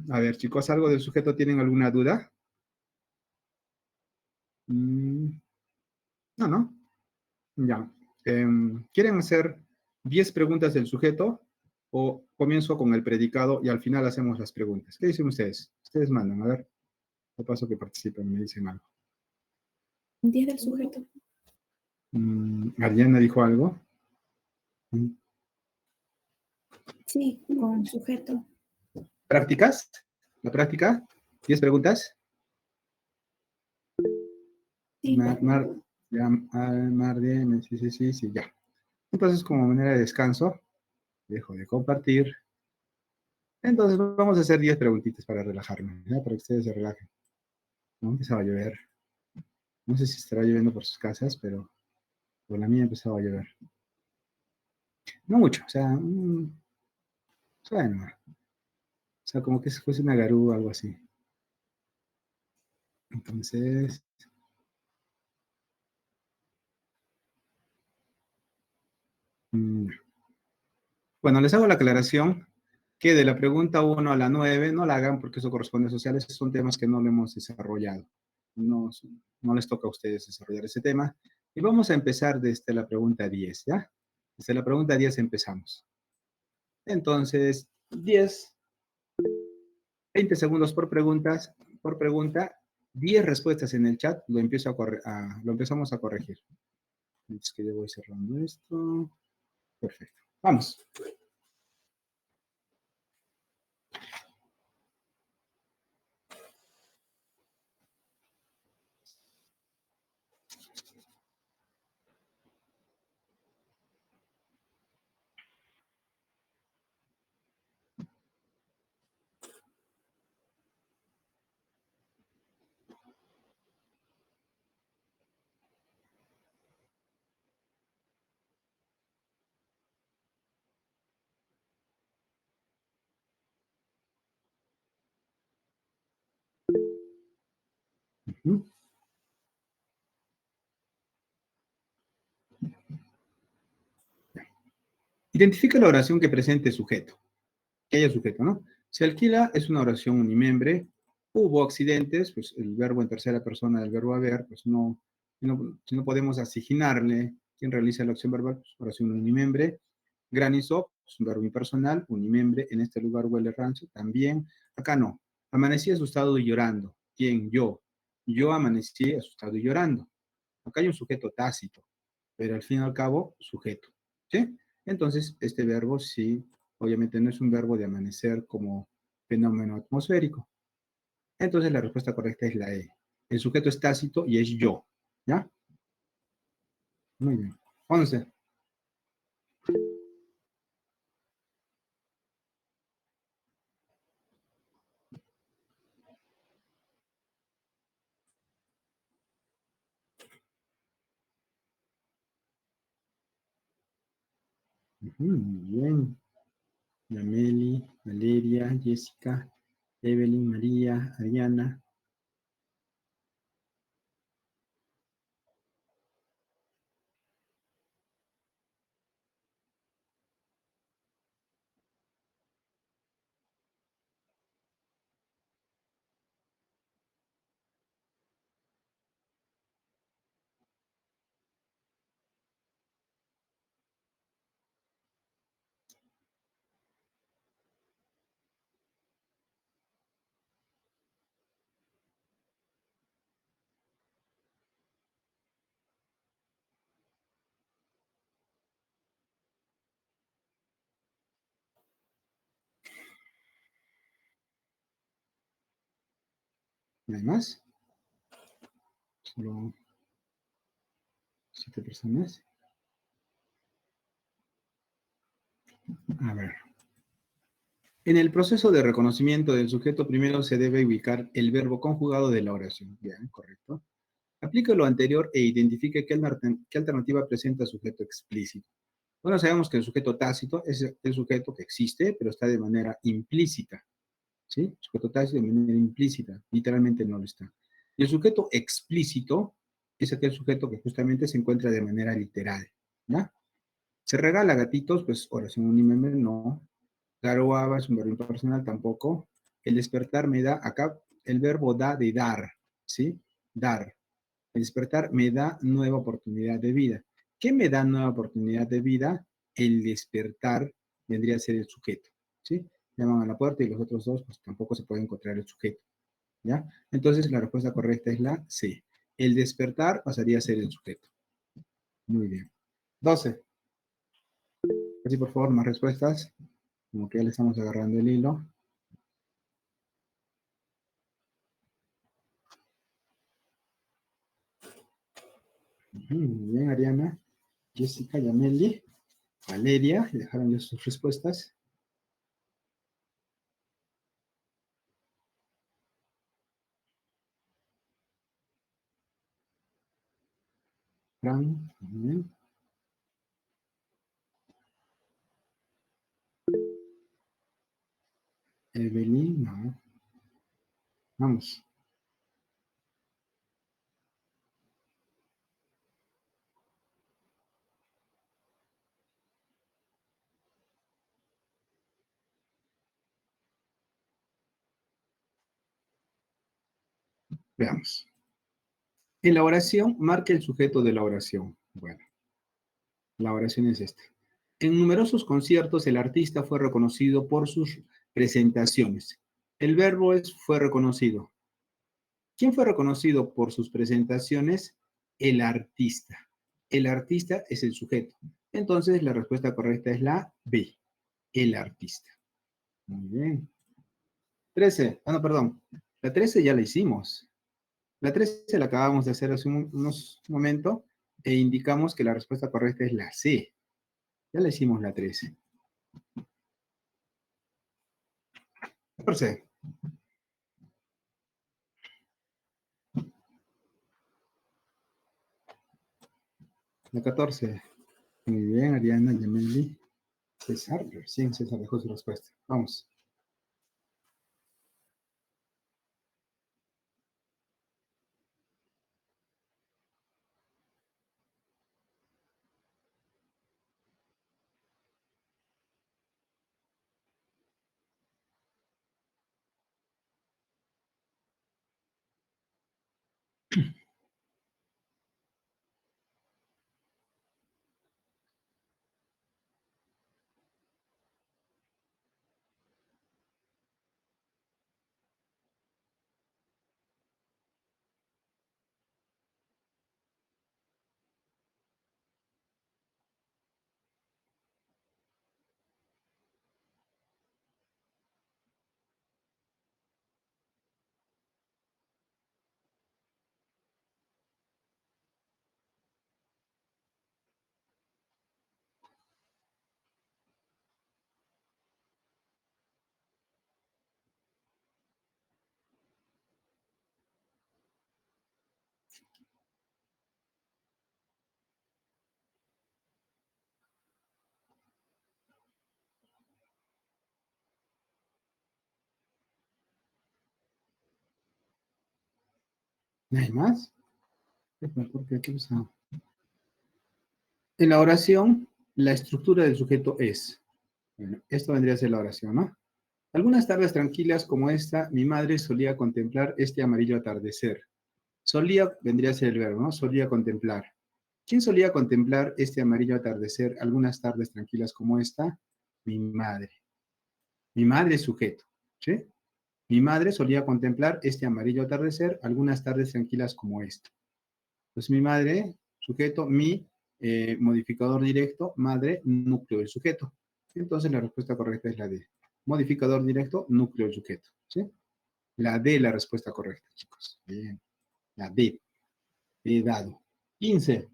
A ver, chicos, ¿algo del sujeto tienen alguna duda? Mm, no, no. Ya. ¿Quieren hacer 10 preguntas del sujeto o comienzo con el predicado y al final hacemos las preguntas? ¿Qué dicen ustedes? Ustedes mandan, a ver. De paso que participen, me dicen algo. 10 del sujeto. Ariana dijo algo. Mm, Sí, con sujeto. ¿Prácticas? ¿La práctica? ¿10 preguntas? Sí. Ya, sí, sí, sí, sí, ya. Entonces, como manera de descanso, dejo de compartir. Entonces, vamos a hacer 10 preguntitas para relajarme, ¿ya? Para que ustedes se relajen. No empezaba a llover. No sé si estará lloviendo por sus casas, pero por la mía empezaba a llover. No mucho, o sea, bueno, o sea, como que si fuese una garúa o algo así. Entonces, mm, bueno, les hago la aclaración que de la pregunta 1 a la 9 no la hagan porque eso corresponde a sociales, son temas que no lo hemos desarrollado. No, no les toca a ustedes desarrollar ese tema. Y vamos a empezar desde la pregunta 10, ¿ya? Desde la pregunta 10 empezamos. Entonces, 10, 20 segundos por pregunta, 10 respuestas en el chat, lo empezamos a corregir. Es que yo voy cerrando esto. Perfecto. Vamos. Uh-huh. Identifica la oración que presente sujeto. Que haya sujeto, ¿no? Si alquila es una oración unimembre. Hubo accidentes, pues el verbo en tercera persona del verbo haber, pues si no podemos asignarle quién realiza la acción verbal, pues oración unimembre. Granizó, es un verbo impersonal, unimembre. En este lugar huele rancio, también. Acá no. Amanecí asustado y llorando. ¿Quién? Yo. Yo amanecí asustado y llorando. Acá hay un sujeto tácito, pero al fin y al cabo, sujeto. ¿Sí? Entonces, este verbo sí, obviamente no es un verbo de amanecer como fenómeno atmosférico. Entonces, la respuesta correcta es la E. El sujeto es tácito y es yo. ¿Ya? Muy bien. 11. Muy bien. Yameli, Valeria, Jessica, Evelyn, María, Ariana. ¿No hay más? Solo 7 personas. A ver. En el proceso de reconocimiento del sujeto, primero se debe ubicar el verbo conjugado de la oración. Bien, correcto. Aplique lo anterior e identifique qué alternativa presenta sujeto explícito. Bueno, sabemos que el sujeto tácito es el sujeto que existe, pero está de manera implícita. ¿Sí? El sujeto tácito de manera implícita, literalmente no lo está. Y el sujeto explícito es aquel sujeto que justamente se encuentra de manera literal. ¿Ya? Se regala gatitos, pues oración unánime no. Garoaba es un verbo impersonal tampoco. El despertar me da, acá el verbo da de dar, ¿sí? Dar. El despertar me da nueva oportunidad de vida. ¿Qué me da nueva oportunidad de vida? El despertar vendría a ser el sujeto, ¿sí? Llaman a la puerta y los otros dos, pues tampoco se puede encontrar el sujeto, ¿ya? Entonces la respuesta correcta es la C. El despertar pasaría a ser el sujeto. Muy bien. 12. Así, por favor, más respuestas. Como que ya le estamos agarrando el hilo. Muy bien, Ariana, Jessica, Yameli, Valeria, dejaron ya sus respuestas. Fran, muy bien. Evelyn, no. Vamos. Veamos. En la oración, marque el sujeto de la oración. Bueno, la oración es esta. En numerosos conciertos, el artista fue reconocido por sus presentaciones. El verbo es fue reconocido. ¿Quién fue reconocido por sus presentaciones? El artista. El artista es el sujeto. Entonces, la respuesta correcta es la B. El artista. Muy bien. 13. Ah, no, perdón. La 13 ya la hicimos. La 13 la acabamos de hacer hace unos momentos e indicamos que la respuesta correcta es la C. Ya la hicimos la 13. 14. La 14. Muy bien, Ariana, Yameli, César. Recién César dejó su respuesta. Vamos. ¿No hay más? En la oración, la estructura del sujeto es. Bueno, esto vendría a ser la oración, ¿no? Algunas tardes tranquilas como esta, mi madre solía contemplar este amarillo atardecer. Solía vendría a ser el verbo, ¿no? Solía contemplar. ¿Quién solía contemplar este amarillo atardecer algunas tardes tranquilas como esta? Mi madre. Mi madre es sujeto, ¿sí? Mi madre solía contemplar este amarillo atardecer algunas tardes tranquilas como esta. Pues mi madre, sujeto, mi modificador directo, madre, núcleo del sujeto. Entonces la respuesta correcta es la D. Modificador directo, núcleo del sujeto, ¿sí? La D, la respuesta correcta, chicos. Bien. La D. He dado. 15.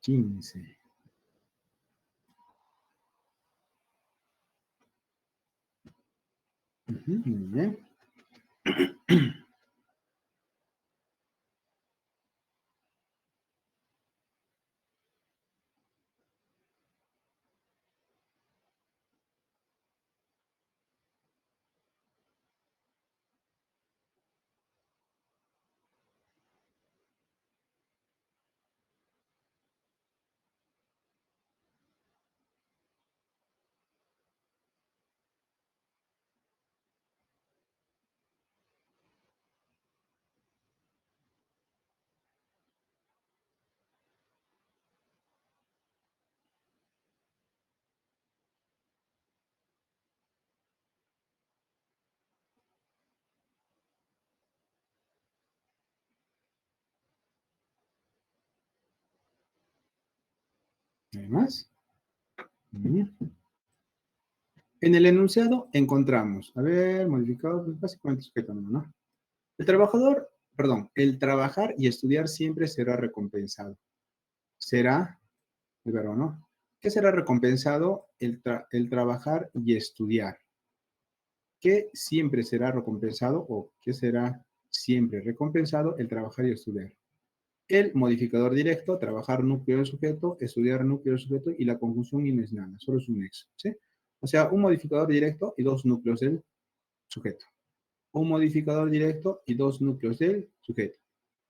Quince. Muy bien. ¿Hay más? Bien. En el enunciado encontramos, a ver, modificado, pues básicamente sujeto, ¿no? El trabajador, perdón, el trabajar y estudiar siempre será recompensado. Será, el verbo, ¿no? ¿Qué será recompensado? El trabajar y estudiar. ¿Qué siempre será recompensado o qué será siempre recompensado? El trabajar y estudiar. El modificador directo, trabajar núcleo del sujeto, estudiar núcleo del sujeto y la conjunción y no es nada, solo es un nexo, ¿sí? O sea, un modificador directo y dos núcleos del sujeto. Un modificador directo y dos núcleos del sujeto.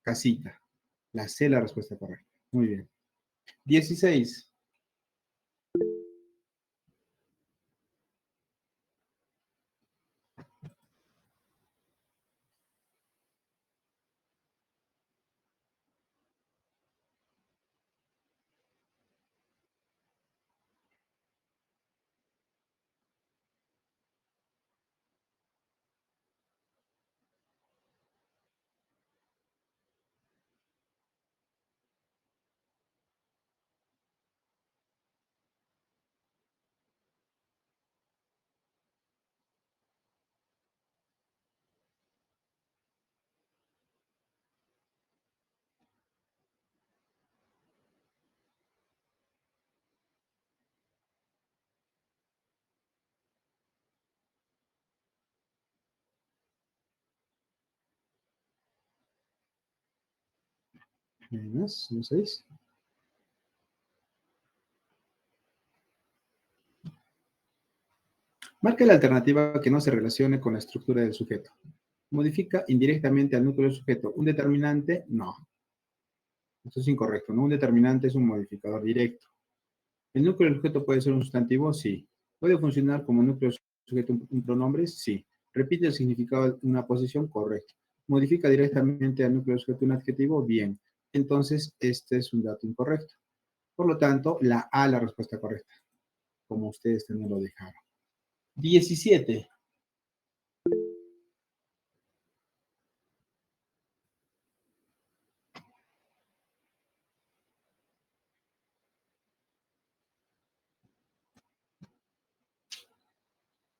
Casita. La C, la respuesta correcta. Muy bien. 16. Más, 6. Marca la alternativa que no se relacione con la estructura del sujeto. Modifica indirectamente al núcleo del sujeto. Un determinante, no. Esto es incorrecto, ¿no? Un determinante es un modificador directo. ¿El núcleo del sujeto puede ser un sustantivo? Sí. ¿Puede funcionar como núcleo del sujeto un pronombre? Sí. ¿Repite el significado de una posición? Correcto. ¿Modifica directamente al núcleo del sujeto un adjetivo? Bien. Entonces, este es un dato incorrecto. Por lo tanto, la A, la respuesta correcta, como ustedes también lo dejaron. 17.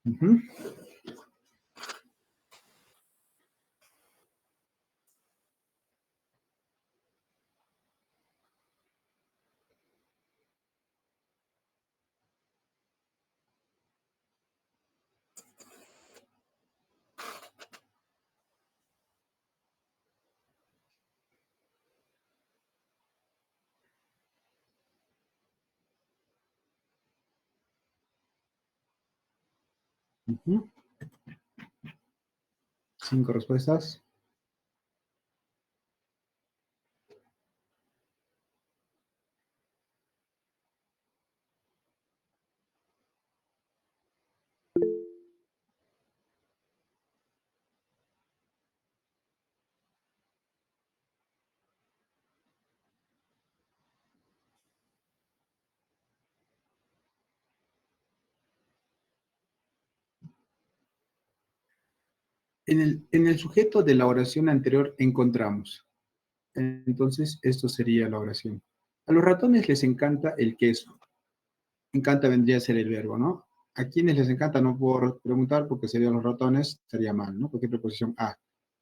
Ujú. Ujú. 5 respuestas. En el sujeto de la oración anterior encontramos. Entonces, esto sería la oración. A los ratones les encanta el queso. Encanta vendría a ser el verbo, ¿no? a quienes les encanta, no por preguntar, porque serían los ratones, estaría mal, ¿no? Porque preposición a.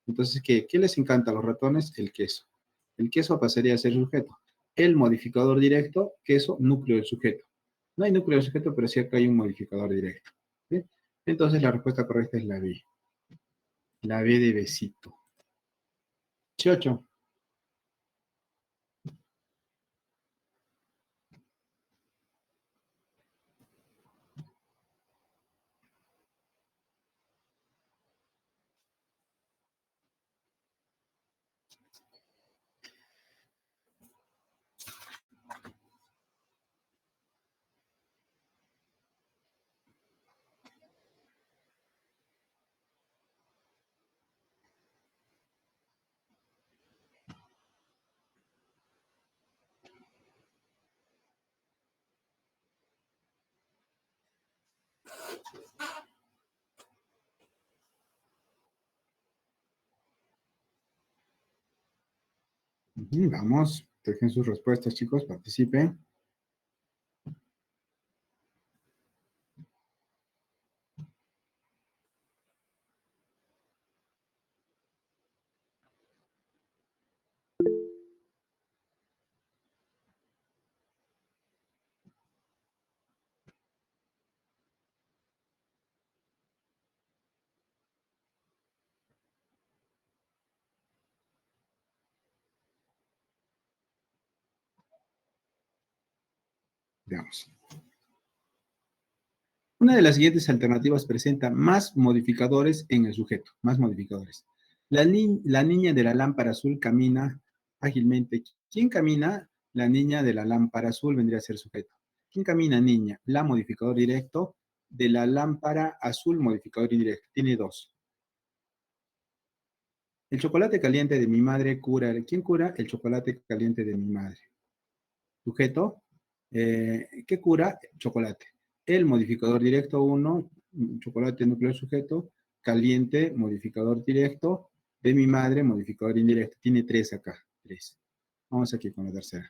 Entonces, ¿qué les encanta a los ratones? El queso. El queso pasaría a ser sujeto. El modificador directo, queso, núcleo del sujeto. No hay núcleo del sujeto, pero sí acá hay un modificador directo. ¿Sí? Entonces, la respuesta correcta es la B. La B de besito. 18. Vamos, dejen sus respuestas, chicos, participen. Veamos. Una de las siguientes alternativas presenta más modificadores en el sujeto, más modificadores. La niña de la lámpara azul camina ágilmente. ¿Quién camina? La niña de la lámpara azul vendría a ser sujeto. ¿Quién camina, niña? La modificador directo de la lámpara azul, modificador indirecto. Tiene dos. El chocolate caliente de mi madre cura. ¿Quién cura? El chocolate caliente de mi madre. Sujeto, ¿qué cura? Chocolate. El modificador directo 1, chocolate núcleo sujeto, caliente, modificador directo, de mi madre, modificador indirecto. Tiene tres acá, tres. Vamos aquí con la tercera.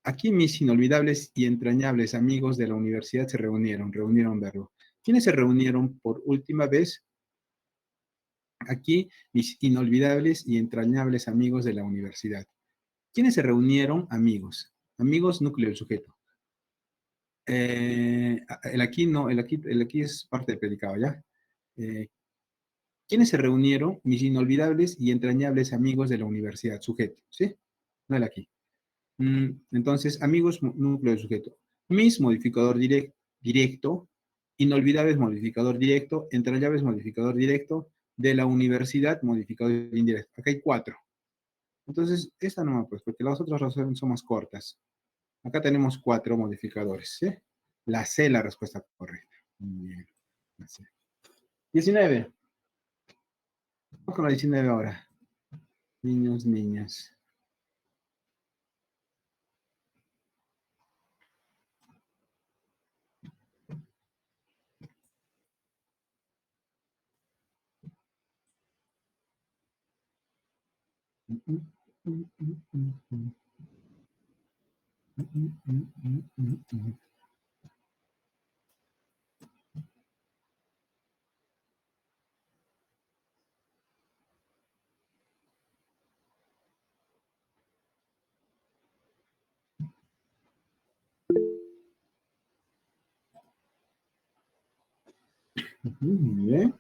Aquí mis inolvidables y entrañables amigos de la universidad se reunieron verbo. ¿Quiénes se reunieron por última vez? Aquí mis inolvidables y entrañables amigos de la universidad. ¿Quiénes se reunieron? Amigos. Amigos, núcleo del sujeto. El aquí no, el aquí es parte del predicado, ¿ya? Eh, ¿Quiénes se reunieron? Mis inolvidables y entrañables amigos de la universidad, sujeto, ¿sí? No el aquí. Entonces, amigos, núcleo del sujeto. Mis, modificador directo, inolvidables, modificador directo, entrañables, modificador directo, de la universidad, modificador indirecto. Acá hay cuatro. Entonces, esta no, pues, porque las otras razones son más cortas. Acá tenemos cuatro modificadores, ¿sí? La C, la respuesta correcta. Muy bien. La C. 19. Vamos con la 19 ahora. Niños, niñas. Muy bien.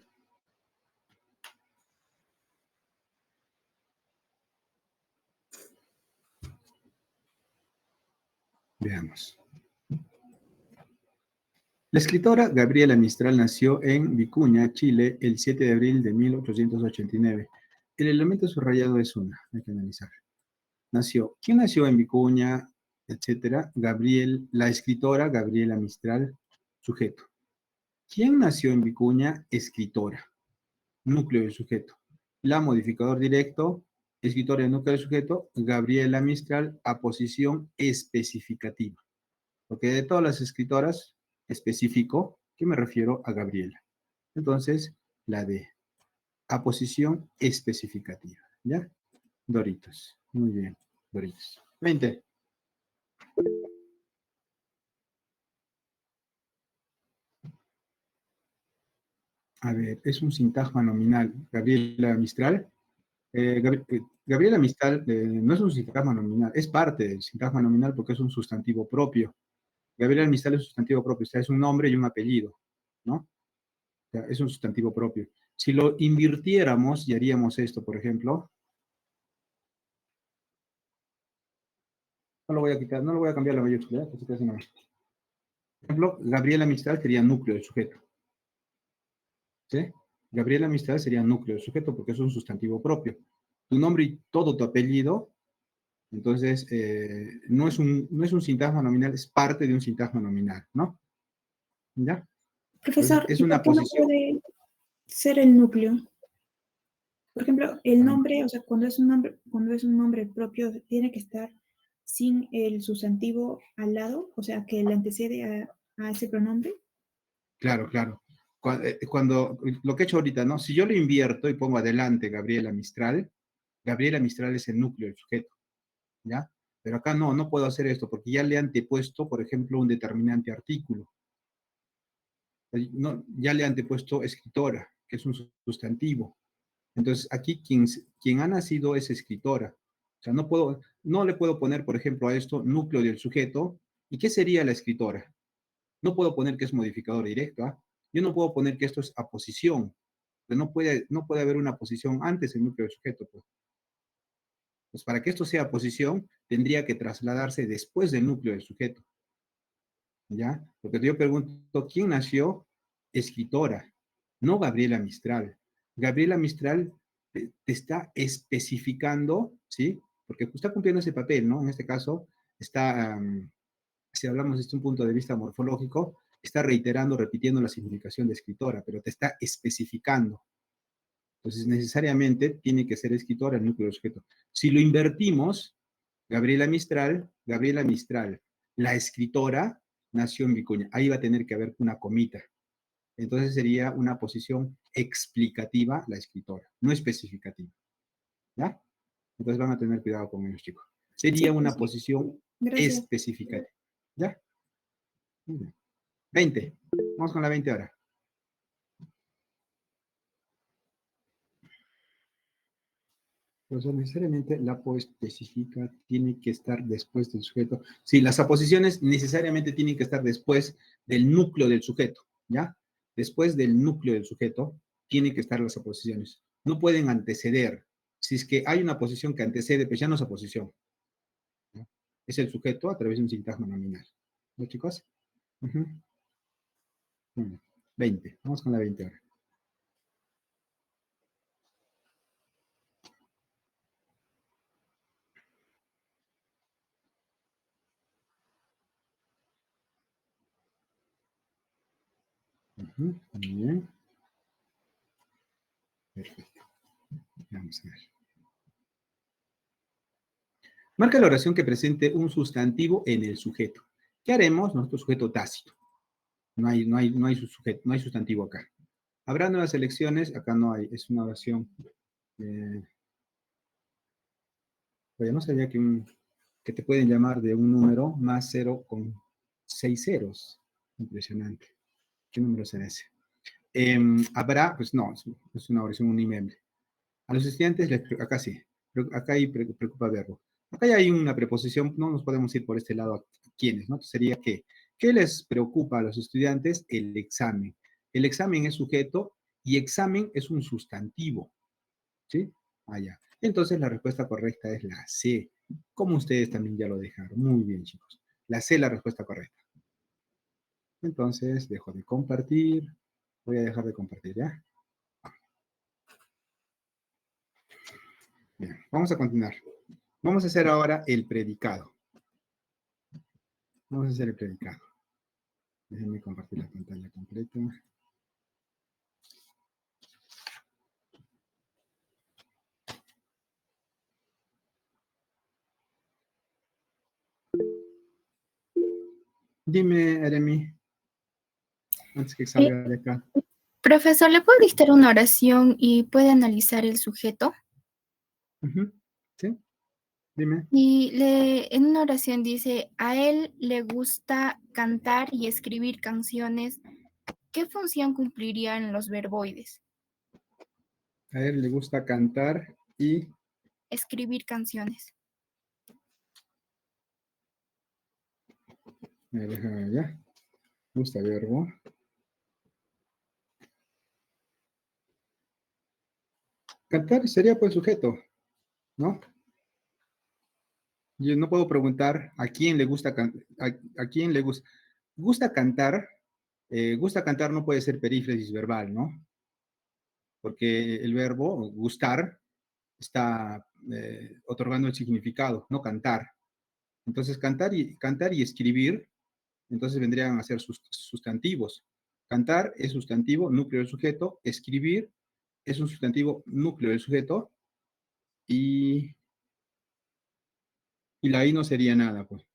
Veamos. La escritora Gabriela Mistral nació en Vicuña, Chile, el 7 de abril de 1889. El elemento subrayado es una, hay que analizar. Nació. ¿Quién nació en Vicuña, etcétera? La escritora Gabriela Mistral, sujeto. ¿Quién nació en Vicuña? Escritora. Núcleo del sujeto. La modificador directo, escritora de núcleo del sujeto, Gabriela Mistral, aposición especificativa. Porque de todas las escritoras, específico, que me refiero a Gabriela. Entonces, la D. Aposición especificativa. ¿Ya? Doritos. Muy bien. Doritos. 20. A ver, es un sintagma nominal. Gabriela Mistral. Gabriela Mistral no es un sintagma nominal, es parte del sintagma nominal porque es un sustantivo propio. Gabriela Mistral es un sustantivo propio, o sea, es un nombre y un apellido, ¿no? O sea, es un sustantivo propio. Si lo invirtiéramos y haríamos esto, por ejemplo, no lo voy a quitar, no lo voy a cambiar la mayúscula, que se quede así nomás. Por ejemplo, Gabriela Mistral sería núcleo del sujeto, ¿sí? Gabriela Mistral sería núcleo del sujeto porque es un sustantivo propio. Tu nombre y todo tu apellido. Entonces, no es un sintagma nominal, es parte de un sintagma nominal, ¿no? ¿Ya? Entonces, Profesor, es ¿y por una qué no posición, puede ser el núcleo? Por ejemplo, el ah, nombre, o sea, cuando es un nombre propio, tiene que estar sin el sustantivo al lado, o sea, que le antecede a ese pronombre. claro, claro. Cuando, lo que he hecho ahorita, ¿no? Si yo lo invierto y pongo adelante Gabriela Mistral es el núcleo del sujeto, ¿ya? Pero acá no puedo hacer esto porque ya le he antepuesto, por ejemplo, un determinante artículo. No, ya le he antepuesto escritora, que es un sustantivo. Entonces, aquí quien ha nacido es escritora. O sea, no le puedo poner, por ejemplo, a esto núcleo del sujeto. ¿Y qué sería la escritora? No puedo poner que es modificador directo. ¿Ah? Yo no puedo poner que esto es aposición. No puede haber una posición antes del núcleo del sujeto. Pues para que esto sea posición, tendría que trasladarse después del núcleo del sujeto. ¿Ya? Porque yo pregunto, ¿quién nació? Escritora, no Gabriela Mistral. Gabriela Mistral te está especificando, ¿sí? Porque está cumpliendo ese papel, ¿no? En este caso, si hablamos desde un punto de vista morfológico, está reiterando, repitiendo la significación de escritora, pero te está especificando. Entonces, necesariamente tiene que ser escritora el núcleo del sujeto. Si lo invertimos, Gabriela Mistral, la escritora, nació en Vicuña. Ahí va a tener que haber una comita. Entonces sería una posición explicativa la escritora, no especificativa. ¿Ya? Entonces van a tener cuidado con ellos, chicos. Sí, Sería pues una sí. posición Gracias. especificativa. ¿Ya? Muy bien. 20. Vamos con la 20 ahora. Pues necesariamente la apo específica tiene que estar después del sujeto. Sí, las aposiciones necesariamente tienen que estar después del núcleo del sujeto, ¿ya? Después del núcleo del sujeto tienen que estar las aposiciones. No pueden anteceder. Si es que hay una posición que antecede, pues ya no es aposición, ¿no? Es el sujeto a través de un sintagma nominal. ¿No, chicos? Uh -huh. 20. Vamos con la 20 ahora. Muy bien. Perfecto. Vamos a ver. Marca la oración que presente un sustantivo en el sujeto. ¿Qué haremos? Nuestro sujeto tácito. No hay sujeto, no hay sustantivo acá. ¿Habrá nuevas elecciones? Acá no hay, es una oración. Oye, no sabía que te pueden llamar de un número más 0 con 6 ceros. Impresionante. ¿Qué número será ese? ¿Habrá? Pues no, es una oración unimembre. A los estudiantes, acá sí, acá hay preocupa verbo. Acá ya hay una preposición, no nos podemos ir por este lado a quiénes, ¿no? Sería que, ¿qué les preocupa a los estudiantes? El examen. El examen es sujeto y examen es un sustantivo, ¿sí? Allá. Entonces la respuesta correcta es la C, como ustedes también ya lo dejaron. Muy bien, chicos. La C es la respuesta correcta. Entonces, dejo de compartir. Voy a dejar de compartir, ¿ya? Bien, vamos a continuar. Vamos a hacer ahora el predicado. Vamos a hacer el predicado. Déjenme compartir la pantalla completa. Dime, Eremi, antes que Eh, salga de acá. Profesor, ¿le puedo dictar una oración y puede analizar el sujeto? ¿Sí? Dime. Y en una oración dice, a él le gusta cantar y escribir canciones ¿Qué función cumplirían los verboides? A él le gusta cantar y Escribir canciones. me deja ya. Gusta verbo. Cantar sería pues sujeto, ¿no? Yo no puedo preguntar a quién le gusta a quién le gusta cantar. Gusta cantar no puede ser perífrasis verbal, ¿no? Porque el verbo gustar está otorgando el significado, no cantar. Entonces, cantar y escribir, entonces vendrían a ser sustantivos. Cantar es sustantivo, núcleo del sujeto. Escribir es un sustantivo, núcleo del sujeto. Y, y la I no sería nada, pues.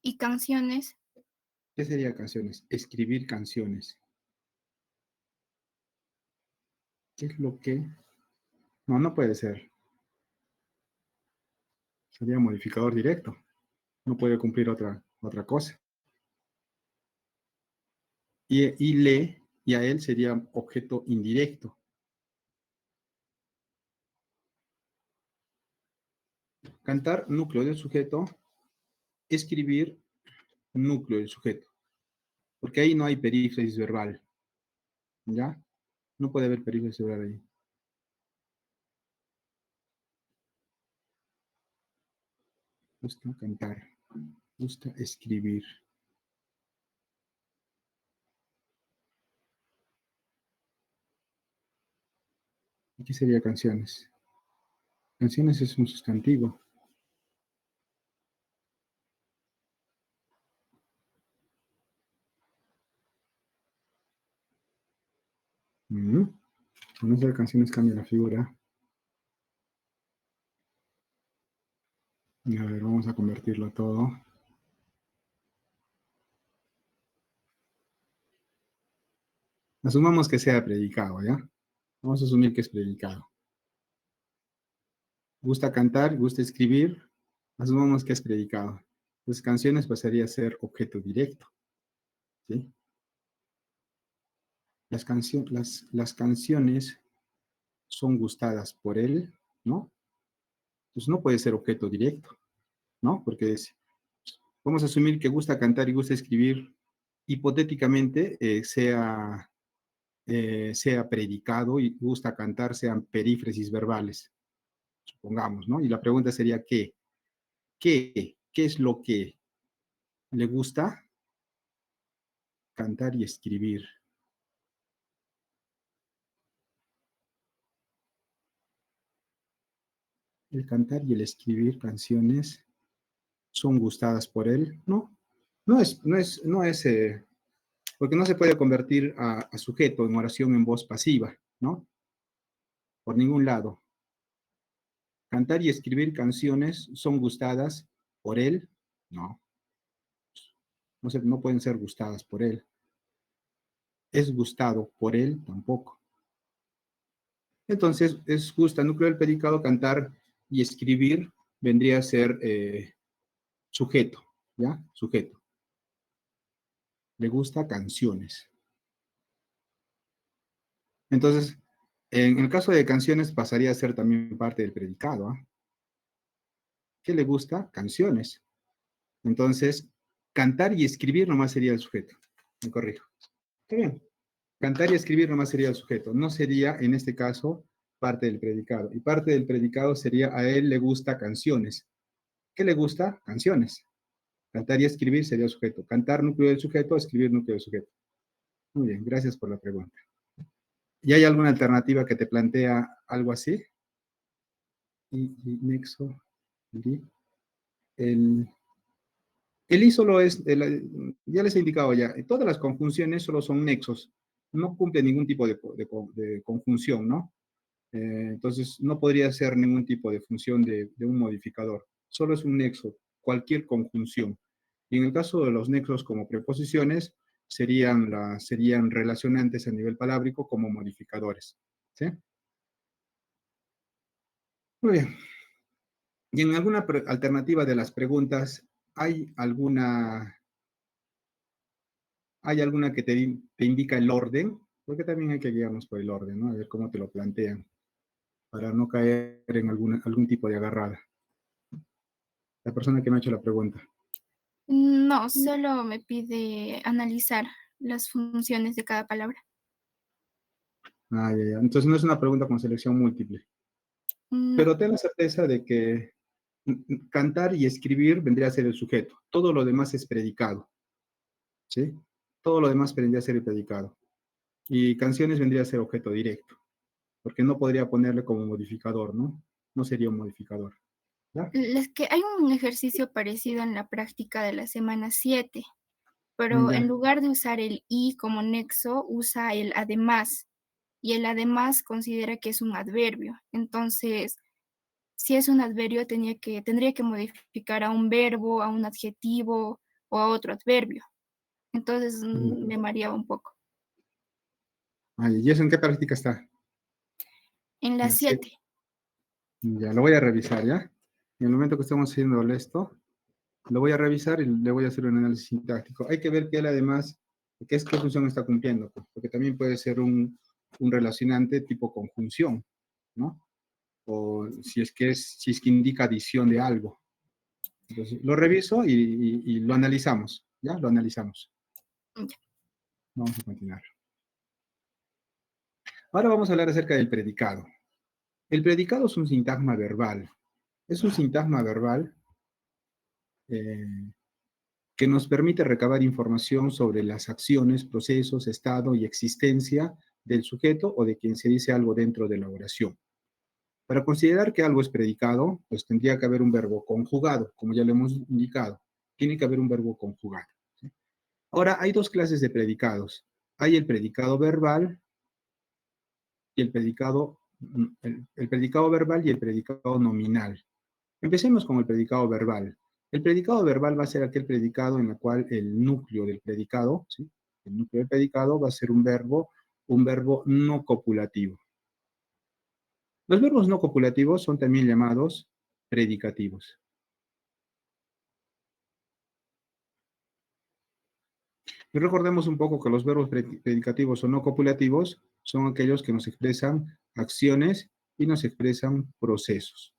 ¿Y canciones? ¿Qué sería canciones? Escribir canciones. ¿Qué es lo que? No, no puede ser. Sería modificador directo. No puede cumplir otra cosa. Y le, y a él sería objeto indirecto. Cantar, núcleo del sujeto. Escribir, núcleo del sujeto. Porque ahí no hay perífrasis verbal. ¿Ya? No puede haber perífrasis verbal ahí. Gusta cantar. Gusta escribir. ¿Qué sería canciones? Canciones es un sustantivo. Con eso de canciones cambia la figura. A ver, vamos a convertirlo todo. Asumamos que sea predicado, ¿ya? Vamos a asumir que es predicado. Gusta cantar, gusta escribir. Asumamos que es predicado. Pues canciones pasaría a ser objeto directo. ¿Sí? Las canciones son gustadas por él, ¿no? Entonces no puede ser objeto directo, ¿no? Porque vamos a asumir que gusta cantar y gusta escribir, hipotéticamente sea predicado y gusta cantar, sean perífrasis verbales, supongamos, ¿no? Y la pregunta sería, ¿qué es lo que le gusta? Cantar y escribir. El cantar y el escribir canciones son gustadas por él, ¿no? No es, porque no se puede convertir a sujeto en oración en voz pasiva, ¿no? Por ningún lado. Cantar y escribir canciones son gustadas por él, no. No pueden ser gustadas por él. Es gustado por él, tampoco. Entonces, es justa, núcleo del predicado, cantar y escribir vendría a ser sujeto, ¿ya? Sujeto. Le gusta canciones. Entonces, en el caso de canciones pasaría a ser también parte del predicado, ¿ah? ¿Qué le gusta? Canciones. Entonces, cantar y escribir nomás sería el sujeto. Me corrijo. Está bien. Cantar y escribir nomás sería el sujeto. No sería, en este caso, parte del predicado. Y parte del predicado sería a él le gusta canciones. ¿Qué le gusta? Canciones. Cantar y escribir sería el sujeto. Cantar núcleo del sujeto, escribir núcleo del sujeto. Muy bien, gracias por la pregunta. ¿Y hay alguna alternativa que te plantea algo así? Y nexo, el I solo es, ya les he indicado ya, todas las conjunciones solo son nexos, no cumple ningún tipo de conjunción, ¿no? Entonces, no podría ser ningún tipo de función de un modificador, solo es un nexo, cualquier conjunción. Y en el caso de los nexos como preposiciones, serían relacionantes a nivel palábrico como modificadores, ¿sí? Muy bien. Y en alguna alternativa de las preguntas, ¿hay ¿Hay alguna que te indica el orden? Porque también hay que guiarnos por el orden, ¿no? A ver cómo te lo plantean, para no caer en algún tipo de agarrada. La persona que me ha hecho la pregunta. No, solo me pide analizar las funciones de cada palabra. Ah, ya, ya. Entonces no es una pregunta con selección múltiple. No, Pero ten la certeza de que cantar y escribir vendría a ser el sujeto. Todo lo demás es predicado, ¿sí? Todo lo demás vendría a ser el predicado. Y canciones vendría a ser objeto directo, porque no podría ponerle como modificador, ¿no? No sería un modificador, ¿ya? que hay un ejercicio parecido en la práctica de la semana 7, pero en Ya. lugar de usar el y como nexo, usa el además, y el además considera que es un adverbio. Entonces, si es un adverbio, tendría que modificar a un verbo, a un adjetivo o a otro adverbio. Entonces, me mareaba un poco. Ay, ¿y eso en qué práctica está? En En la la 7. 7. Ya, lo voy a revisar, ¿ya? En el momento que estemos haciendo esto, lo voy a revisar y le voy a hacer un análisis sintáctico. Hay que ver que él además, qué función está cumpliendo, pues, porque también puede ser un relacionante tipo conjunción, ¿no? O si es que indica adición de algo. Entonces, lo reviso y lo analizamos, ¿ya? Lo analizamos. Ya. Vamos a continuar. Ahora vamos a hablar acerca del predicado. El predicado es un sintagma verbal. Es un sintagma verbal eh, que nos permite recabar información sobre las acciones, procesos, estado y existencia del sujeto o de quien se dice algo dentro de la oración. Para considerar que algo es predicado, pues tendría que haber un verbo conjugado, como ya lo hemos indicado. Tiene que haber un verbo conjugado, ¿sí? Ahora, hay dos clases de predicados. Hay el predicado verbal y el predicado verbal y el predicado nominal. Empecemos con el predicado verbal. El predicado verbal va a ser aquel predicado en el cual el núcleo del predicado, ¿sí? El núcleo del predicado va a ser un verbo no copulativo. Los verbos no copulativos son también llamados predicativos. Y recordemos un poco que los verbos predicativos o no copulativos son aquellos que nos expresan acciones y nos expresan procesos.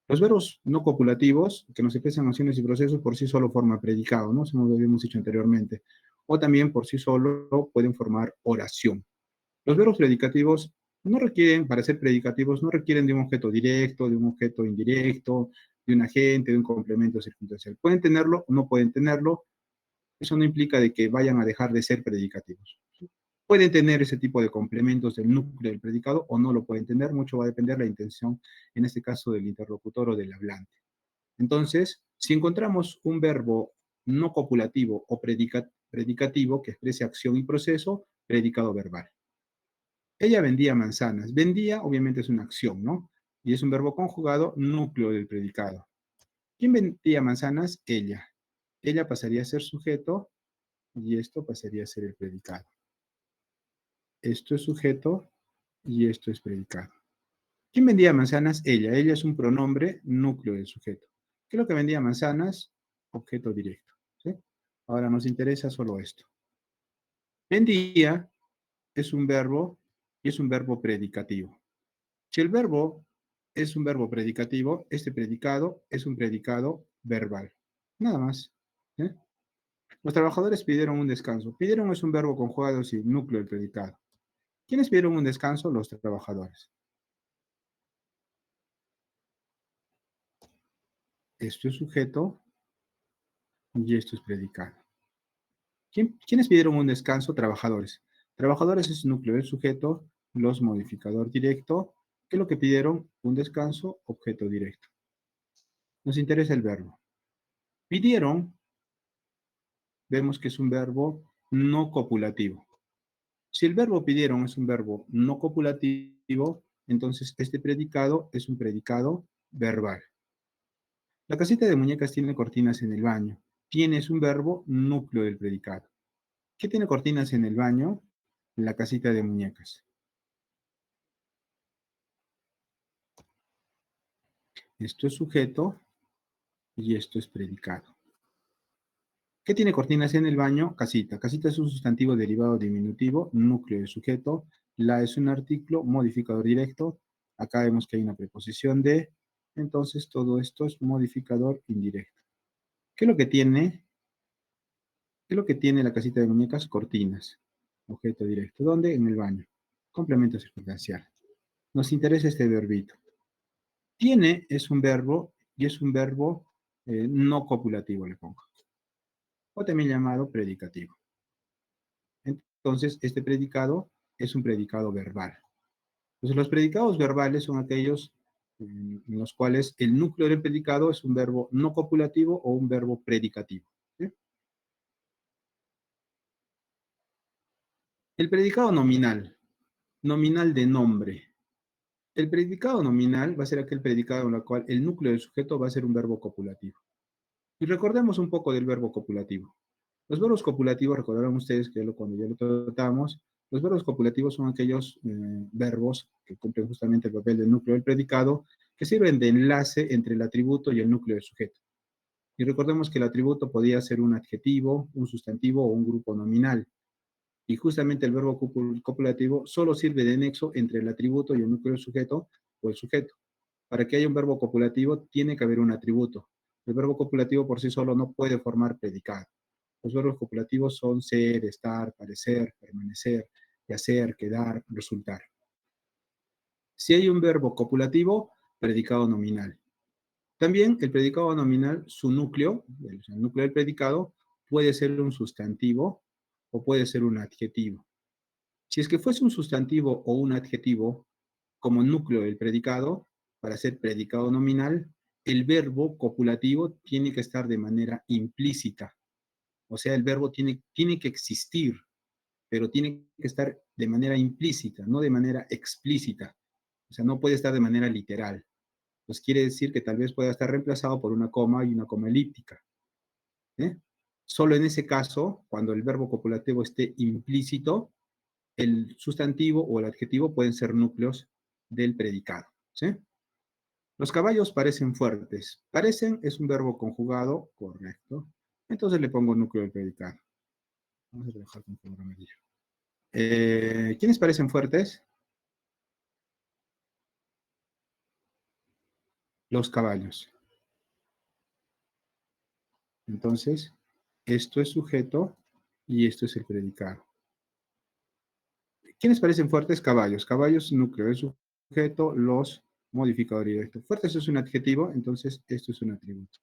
Los verbos no copulativos, que nos expresan acciones y procesos, por sí solo forman predicado, ¿no? Como lo habíamos dicho anteriormente. O también por sí solo pueden formar oración. Los verbos predicativos no requieren, para ser predicativos, no requieren de un objeto directo, de un objeto indirecto, de un agente, de un complemento circunstancial. Pueden tenerlo o no pueden tenerlo. Eso no implica de que vayan a dejar de ser predicativos. Pueden tener ese tipo de complementos del núcleo del predicado o no lo pueden tener. Mucho va a depender de la intención, en este caso del interlocutor o del hablante. Entonces, si encontramos un verbo no copulativo o predicativo que exprese acción y proceso, predicado verbal. Ella vendía manzanas. Vendía, obviamente, es una acción, ¿no? Y es un verbo conjugado, núcleo del predicado. ¿Quién vendía manzanas? Ella. Ella pasaría a ser sujeto y esto pasaría a ser el predicado. Esto es sujeto y esto es predicado. ¿Quién vendía manzanas? Ella. Ella es un pronombre, núcleo del sujeto. ¿Qué es lo que vendía manzanas? Objeto directo, ¿sí? Ahora nos interesa solo esto. Vendía es un verbo y es un verbo predicativo. Si el verbo es un verbo predicativo, este predicado es un predicado verbal. Nada más, ¿eh? Los trabajadores pidieron un descanso. Pidieron es un verbo conjugado sin núcleo del predicado. ¿Quiénes pidieron un descanso? Los trabajadores. Esto es sujeto y esto es predicado. ¿Quiénes pidieron un descanso? Trabajadores. Trabajadores es núcleo del sujeto, los modificador directo. ¿Qué es lo que pidieron? Un descanso, objeto directo. Nos interesa el verbo. Pidieron, vemos que es un verbo no copulativo. Si el verbo pidieron es un verbo no copulativo, entonces este predicado es un predicado verbal. La casita de muñecas tiene cortinas en el baño. Tiene es un verbo núcleo del predicado. ¿Qué tiene cortinas en el baño? La casita de muñecas. Esto es sujeto y esto es predicado. ¿Qué tiene cortinas en el baño? Casita. Casita es un sustantivo derivado diminutivo, núcleo de sujeto. La es un artículo, modificador directo. Acá vemos que hay una preposición de. Entonces, todo esto es modificador indirecto. ¿Qué es lo que tiene? ¿Qué es lo que tiene la casita de muñecas? Cortinas. Objeto directo. ¿Dónde? En el baño. Complemento circunstancial. Nos interesa este verbito. Tiene es un verbo y es un verbo no copulativo, le pongo. O también llamado predicativo. Entonces, este predicado es un predicado verbal. Entonces, los predicados verbales son aquellos en los cuales el núcleo del predicado es un verbo no copulativo o un verbo predicativo. ¿Sí? El predicado nominal, nominal de nombre. El predicado nominal va a ser aquel predicado en el cual el núcleo del sujeto va a ser un verbo copulativo. Y recordemos un poco del verbo copulativo. Los verbos copulativos, recordarán ustedes que cuando ya lo tratamos, los verbos copulativos son aquellos verbos que cumplen justamente el papel del núcleo del predicado, que sirven de enlace entre el atributo y el núcleo del sujeto. Y recordemos que el atributo podía ser un adjetivo, un sustantivo o un grupo nominal. Y justamente el verbo copulativo solo sirve de nexo entre el atributo y el núcleo del sujeto o el sujeto. Para que haya un verbo copulativo, tiene que haber un atributo. El verbo copulativo por sí solo no puede formar predicado. Los verbos copulativos son ser, estar, parecer, permanecer, hacer, quedar, resultar. Si hay un verbo copulativo, predicado nominal. También el predicado nominal, su núcleo, el núcleo del predicado, puede ser un sustantivo o puede ser un adjetivo. Si es que fuese un sustantivo o un adjetivo como núcleo del predicado, para ser predicado nominal, el verbo copulativo tiene que estar de manera implícita. O sea, el verbo tiene que existir, pero tiene que estar de manera implícita, no de manera explícita. O sea, no puede estar de manera literal. Pues quiere decir que tal vez pueda estar reemplazado por una coma y una coma elíptica. ¿Eh? Solo en ese caso, cuando el verbo copulativo esté implícito, el sustantivo o el adjetivo pueden ser núcleos del predicado. ¿Sí? Los caballos parecen fuertes. Parecen es un verbo conjugado, correcto. Entonces le pongo núcleo del predicado. Vamos a trabajar con color amarillo. ¿Quiénes parecen fuertes? Los caballos. Entonces, esto es sujeto y esto es el predicado. ¿Quiénes parecen fuertes? Caballos. Caballos, núcleo del sujeto, los modificador directo. Fuertes es un adjetivo, entonces esto es un atributo.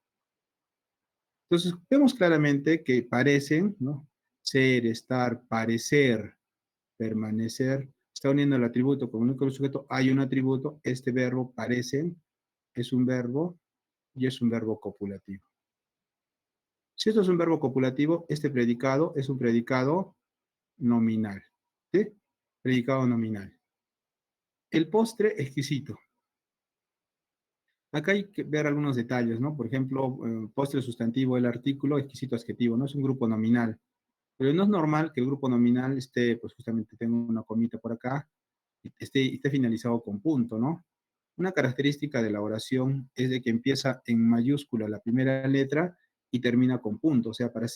Entonces, vemos claramente que parecen, ¿no? Ser, estar, parecer, permanecer, está uniendo el atributo con el núcleo del sujeto, hay un atributo, este verbo parecen, es un verbo y es un verbo copulativo. Si esto es un verbo copulativo, este predicado es un predicado nominal. ¿Sí? Predicado nominal. El postre exquisito. Acá hay que ver algunos detalles, ¿no? Por ejemplo, postre sustantivo, el artículo, exquisito adjetivo, ¿no? Es un grupo nominal. Pero no es normal que el grupo nominal esté, pues justamente tengo una comita por acá, esté finalizado con punto, ¿no? Una característica de la oración es de que empieza en mayúscula la primera letra y termina con punto. O sea, para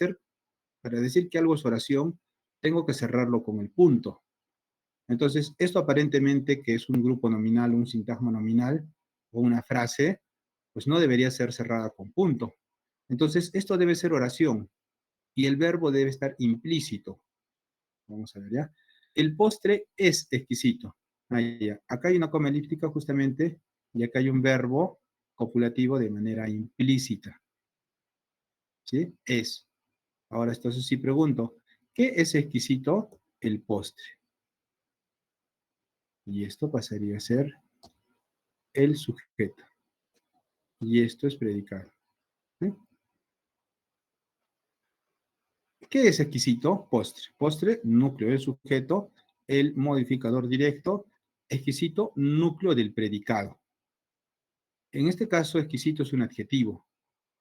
decir que algo es oración, tengo que cerrarlo con el punto. Entonces, esto aparentemente que es un grupo nominal, un sintagma nominal o una frase, pues no debería ser cerrada con punto. Entonces, esto debe ser oración y el verbo debe estar implícito. Vamos a ver ya. El postre es exquisito. Ahí ya. Acá hay una coma elíptica justamente y acá hay un verbo copulativo de manera implícita. ¿Sí? Es. Ahora, entonces sí pregunto, ¿qué es exquisito? El postre. Y esto pasaría a ser el sujeto. Y esto es predicado. ¿Sí? ¿Qué es exquisito? Postre. Postre, núcleo del sujeto, el modificador directo, exquisito, núcleo del predicado. En este caso, exquisito es un adjetivo.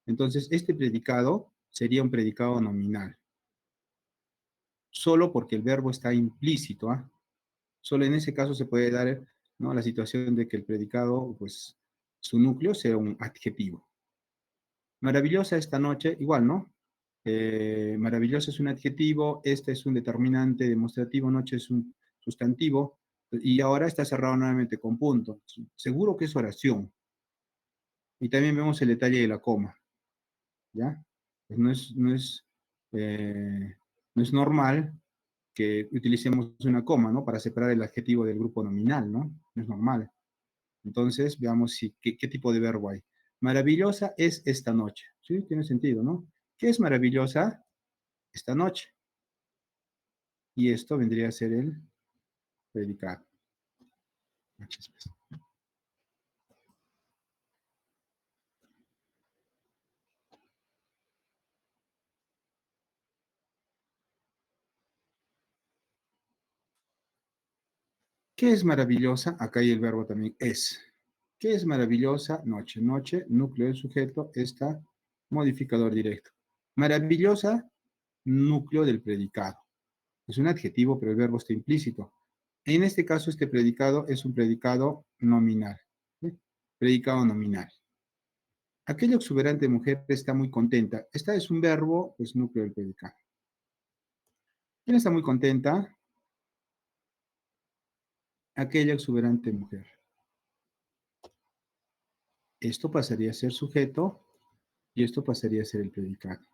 Entonces, este predicado sería un predicado nominal. Solo porque el verbo está implícito. ¿Ah? Solo en ese caso se puede dar, ¿no?, la situación de que el predicado, pues, su núcleo sea un adjetivo. Maravillosa esta noche, igual, ¿no? Maravillosa es un adjetivo, este es un determinante demostrativo, noche es un sustantivo, y ahora está cerrado nuevamente con punto. Seguro que es oración. Y también vemos el detalle de la coma, ¿ya? Pues no es normal que utilicemos una coma, ¿no? Para separar el adjetivo del grupo nominal, ¿no? No es normal. Entonces, veamos qué tipo de verbo hay. Maravillosa es esta noche. ¿Sí? Tiene sentido, ¿no? ¿Qué es maravillosa? Esta noche. Y esto vendría a ser el predicado. ¿Qué es maravillosa? Acá hay el verbo también es. ¿Qué es maravillosa? Noche. Noche, núcleo del sujeto, está modificador directo. Maravillosa, núcleo del predicado. Es un adjetivo, pero el verbo está implícito. En este caso, este predicado es un predicado nominal. ¿Sí? Predicado nominal. Aquella exuberante mujer está muy contenta. Esta es un verbo, es núcleo del predicado. ¿Quién está muy contenta? Aquella exuberante mujer. Esto pasaría a ser sujeto y esto pasaría a ser el predicado.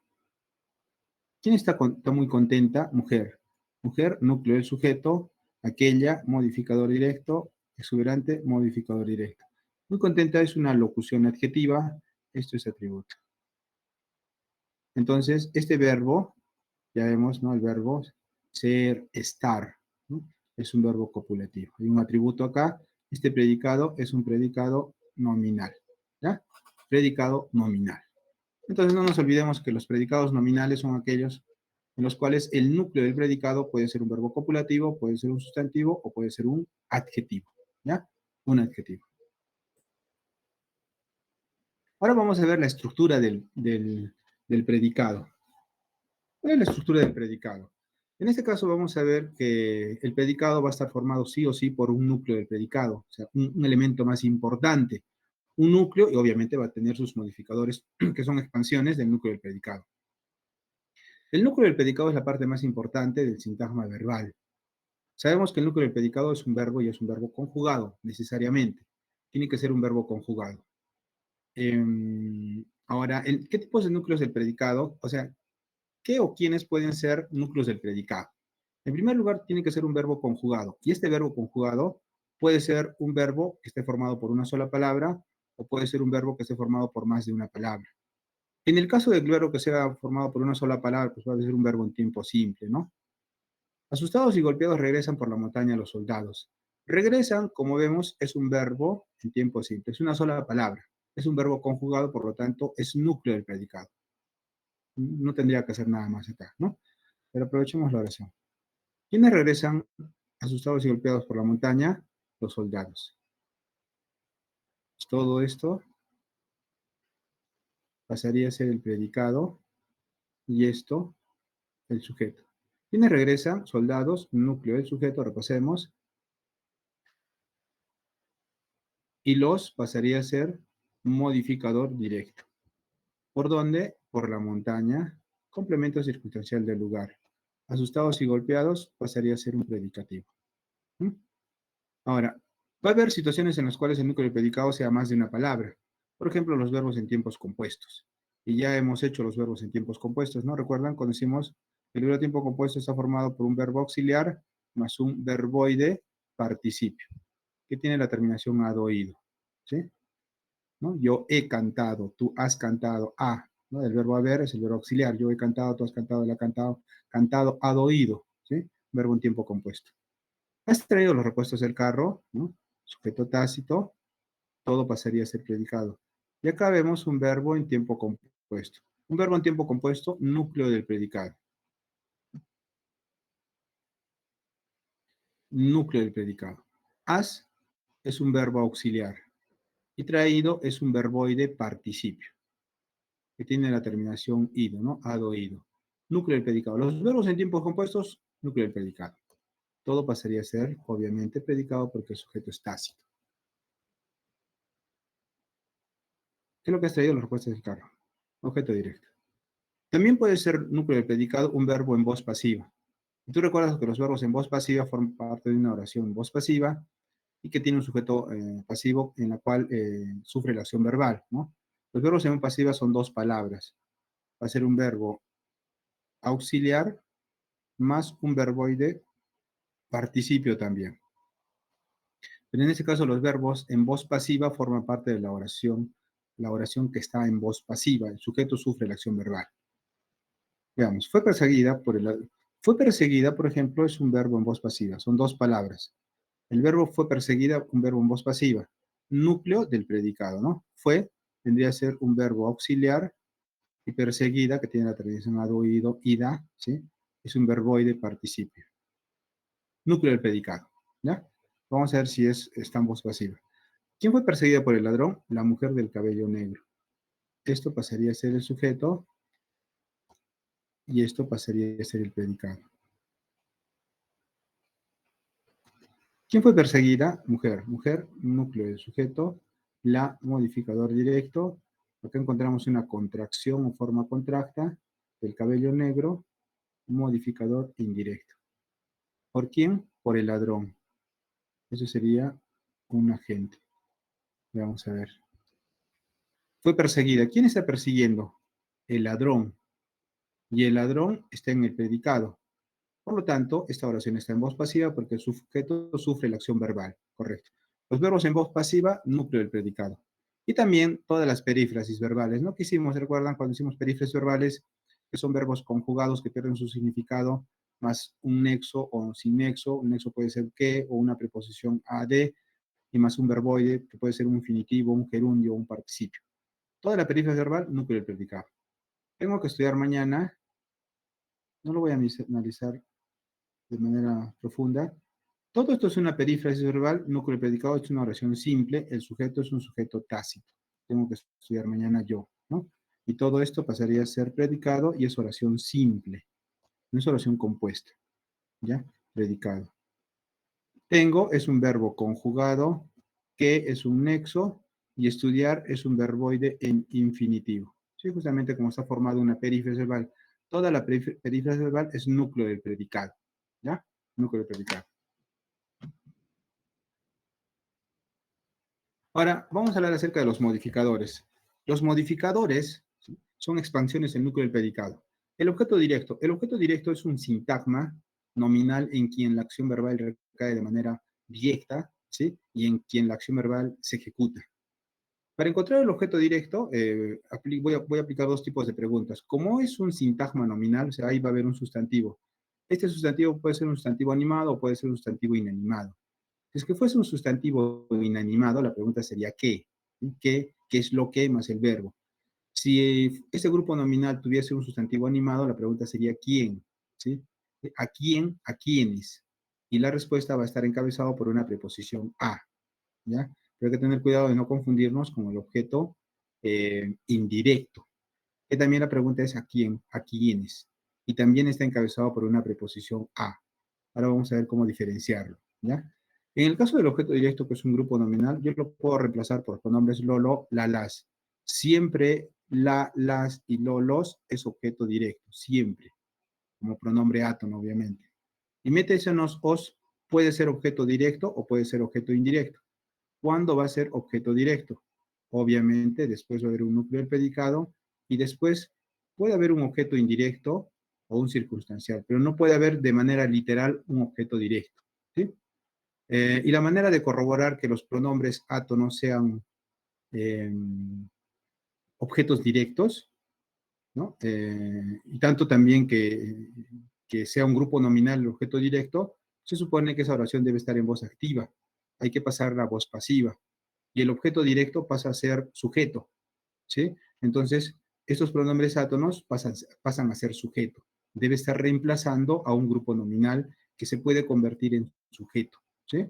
¿Quién está muy contenta? Mujer. Mujer, núcleo del sujeto, aquella, modificador directo, exuberante, modificador directo. Muy contenta es una locución adjetiva, esto es atributo. Entonces, este verbo, ya vemos, ¿no? El verbo ser, estar, ¿no? Es un verbo copulativo. Hay un atributo acá, este predicado es un predicado nominal, ¿ya? Predicado nominal. Entonces no nos olvidemos que los predicados nominales son aquellos en los cuales el núcleo del predicado puede ser un verbo copulativo, puede ser un sustantivo o puede ser un adjetivo, ¿ya? Un adjetivo. Ahora vamos a ver la estructura del predicado. ¿Cuál es la estructura del predicado? En este caso vamos a ver que el predicado va a estar formado sí o sí por un núcleo del predicado, o sea, un elemento más importante. Un núcleo y obviamente va a tener sus modificadores que son expansiones del núcleo del predicado. El núcleo del predicado es la parte más importante del sintagma verbal. Sabemos que el núcleo del predicado es un verbo y es un verbo conjugado, necesariamente. Tiene que ser un verbo conjugado. Ahora, ¿qué tipos de núcleos del predicado? O sea, ¿qué o quiénes pueden ser núcleos del predicado? En primer lugar, tiene que ser un verbo conjugado. Y este verbo conjugado puede ser un verbo que esté formado por una sola palabra o puede ser un verbo que esté formado por más de una palabra. En el caso del verbo que sea formado por una sola palabra, pues va a ser un verbo en tiempo simple, ¿no? Asustados y golpeados regresan por la montaña los soldados. Regresan, como vemos, es un verbo en tiempo simple, es una sola palabra. Es un verbo conjugado, por lo tanto, es núcleo del predicado. No tendría que hacer nada más acá, ¿no? Pero aprovechemos la oración. ¿Quiénes regresan asustados y golpeados por la montaña? Los soldados. Todo esto pasaría a ser el predicado y esto el sujeto. ¿Quiénes regresan? Soldados, núcleo del sujeto, repasemos. Y los pasaría a ser modificador directo. ¿Por dónde? Por la montaña, complemento circunstancial del lugar. Asustados y golpeados pasaría a ser un predicativo. ¿Mm? Ahora, va a haber situaciones en las cuales el núcleo del predicado sea más de una palabra. Por ejemplo, los verbos en tiempos compuestos. Y ya hemos hecho los verbos en tiempos compuestos, ¿no? ¿Recuerdan cuando decimos que el verbo de tiempo compuesto está formado por un verbo auxiliar más un verboide participio, que tiene la terminación adoído, ¿sí? ¿No? Yo he cantado, tú has cantado, ¿no? El verbo haber es el verbo auxiliar. Yo he cantado, tú has cantado, él ha cantado, cantado, ha oído, ¿sí? Verbo en tiempo compuesto. Has traído los repuestos del carro, ¿no? Sujeto tácito, todo pasaría a ser predicado. Y acá vemos un verbo en tiempo compuesto. Un verbo en tiempo compuesto, núcleo del predicado. Núcleo del predicado. Has es un verbo auxiliar. Y traído es un verboide participio, que tiene la terminación ido, ¿no? Had oído. Núcleo del predicado. Los verbos en tiempos compuestos, núcleo del predicado. Todo pasaría a ser, obviamente, predicado porque el sujeto es tácito. ¿Qué es lo que has traído? Las respuestas del carro. Objeto directo. También puede ser núcleo del predicado un verbo en voz pasiva. Y tú recuerdas que los verbos en voz pasiva forman parte de una oración en voz pasiva y que tiene un sujeto pasivo en la cual sufre la acción verbal, ¿no? Los verbos en voz pasiva son dos palabras. Va a ser un verbo auxiliar más un verboide participio también. Pero en este caso los verbos en voz pasiva forman parte de la oración que está en voz pasiva. El sujeto sufre la acción verbal. Veamos, fue perseguida, por ejemplo, es un verbo en voz pasiva, son dos palabras. El verbo fue perseguida, un verbo en voz pasiva. Núcleo del predicado, ¿no? Fue, tendría que ser un verbo auxiliar y perseguida, que tiene la tradición oído, ida, ¿sí? Es un verboide participio. Núcleo del predicado, ¿ya? Vamos a ver si está en voz pasiva. ¿Quién fue perseguida por el ladrón? La mujer del cabello negro. Esto pasaría a ser el sujeto y esto pasaría a ser el predicado. ¿Quién fue perseguida? Mujer. Mujer, núcleo del sujeto, la modificador directo. Acá encontramos una contracción o forma contracta del cabello negro, modificador indirecto. ¿Por quién? Por el ladrón. Eso sería un agente. Vamos a ver. Fue perseguida. ¿Quién está persiguiendo? El ladrón. Y el ladrón está en el predicado. Por lo tanto, esta oración está en voz pasiva porque el sujeto sufre la acción verbal. Correcto. Los verbos en voz pasiva, núcleo del predicado. Y también todas las perífrasis verbales, ¿no? ¿Qué hicimos? ¿Recuerdan cuando hicimos perífrasis verbales? Que son verbos conjugados que pierden su significado, más un nexo o sin nexo. Un nexo puede ser que o una preposición a, de, y más un verboide que puede ser un infinitivo, un gerundio o un participio. Toda la perífrasis verbal, núcleo del predicado. Tengo que estudiar mañana. No lo voy a analizar de manera profunda. Todo esto es una perífrasis verbal, núcleo del predicado es una oración simple, el sujeto es un sujeto tácito. Tengo que estudiar mañana yo, ¿no? Y todo esto pasaría a ser predicado y es oración simple, no es oración compuesta, ¿ya? Predicado. Tengo es un verbo conjugado, que es un nexo, y estudiar es un verboide en infinitivo. Sí, justamente como está formado una perífrasis verbal. Toda la perífrasis verbal es núcleo del predicado, ¿ya? Núcleo del predicado. Ahora, vamos a hablar acerca de los modificadores. Los modificadores, ¿sí?, son expansiones del núcleo del predicado. El objeto directo. El objeto directo es un sintagma nominal en quien la acción verbal recae de manera directa, ¿sí?, y en quien la acción verbal se ejecuta. Para encontrar el objeto directo, voy a aplicar dos tipos de preguntas. Como es un sintagma nominal, o sea, ahí va a haber un sustantivo. Este sustantivo puede ser un sustantivo animado o puede ser un sustantivo inanimado. Si es que fuese un sustantivo inanimado, la pregunta sería ¿qué? ¿Qué es lo que más el verbo? Si ese grupo nominal tuviese un sustantivo animado, la pregunta sería ¿quién? ¿Sí? ¿A quién? ¿A quiénes? Y la respuesta va a estar encabezada por una preposición a, ¿ya? Pero hay que tener cuidado de no confundirnos con el objeto indirecto. Que también la pregunta es ¿a quién? ¿A quiénes? Y también está encabezado por una preposición a. Ahora vamos a ver cómo diferenciarlo, ¿ya? En el caso del objeto directo, que es un grupo nominal, yo lo puedo reemplazar por pronombres lolo, la, las. Siempre la, las y lolos es objeto directo, siempre, como pronombre átono, obviamente. Y métesenos os puede ser objeto directo o puede ser objeto indirecto. ¿Cuándo va a ser objeto directo? Obviamente, después va a haber un núcleo del predicado y después puede haber un objeto indirecto o un circunstancial, pero no puede haber de manera literal un objeto directo, ¿sí? Y la manera de corroborar que los pronombres átonos sean objetos directos, ¿no? Y tanto también que sea un grupo nominal el objeto directo, se supone que esa oración debe estar en voz activa. Hay que pasar a voz pasiva. Y el objeto directo pasa a ser sujeto, ¿sí? Entonces, estos pronombres átonos pasan a ser sujeto. Debe estar reemplazando a un grupo nominal que se puede convertir en sujeto, ¿sí?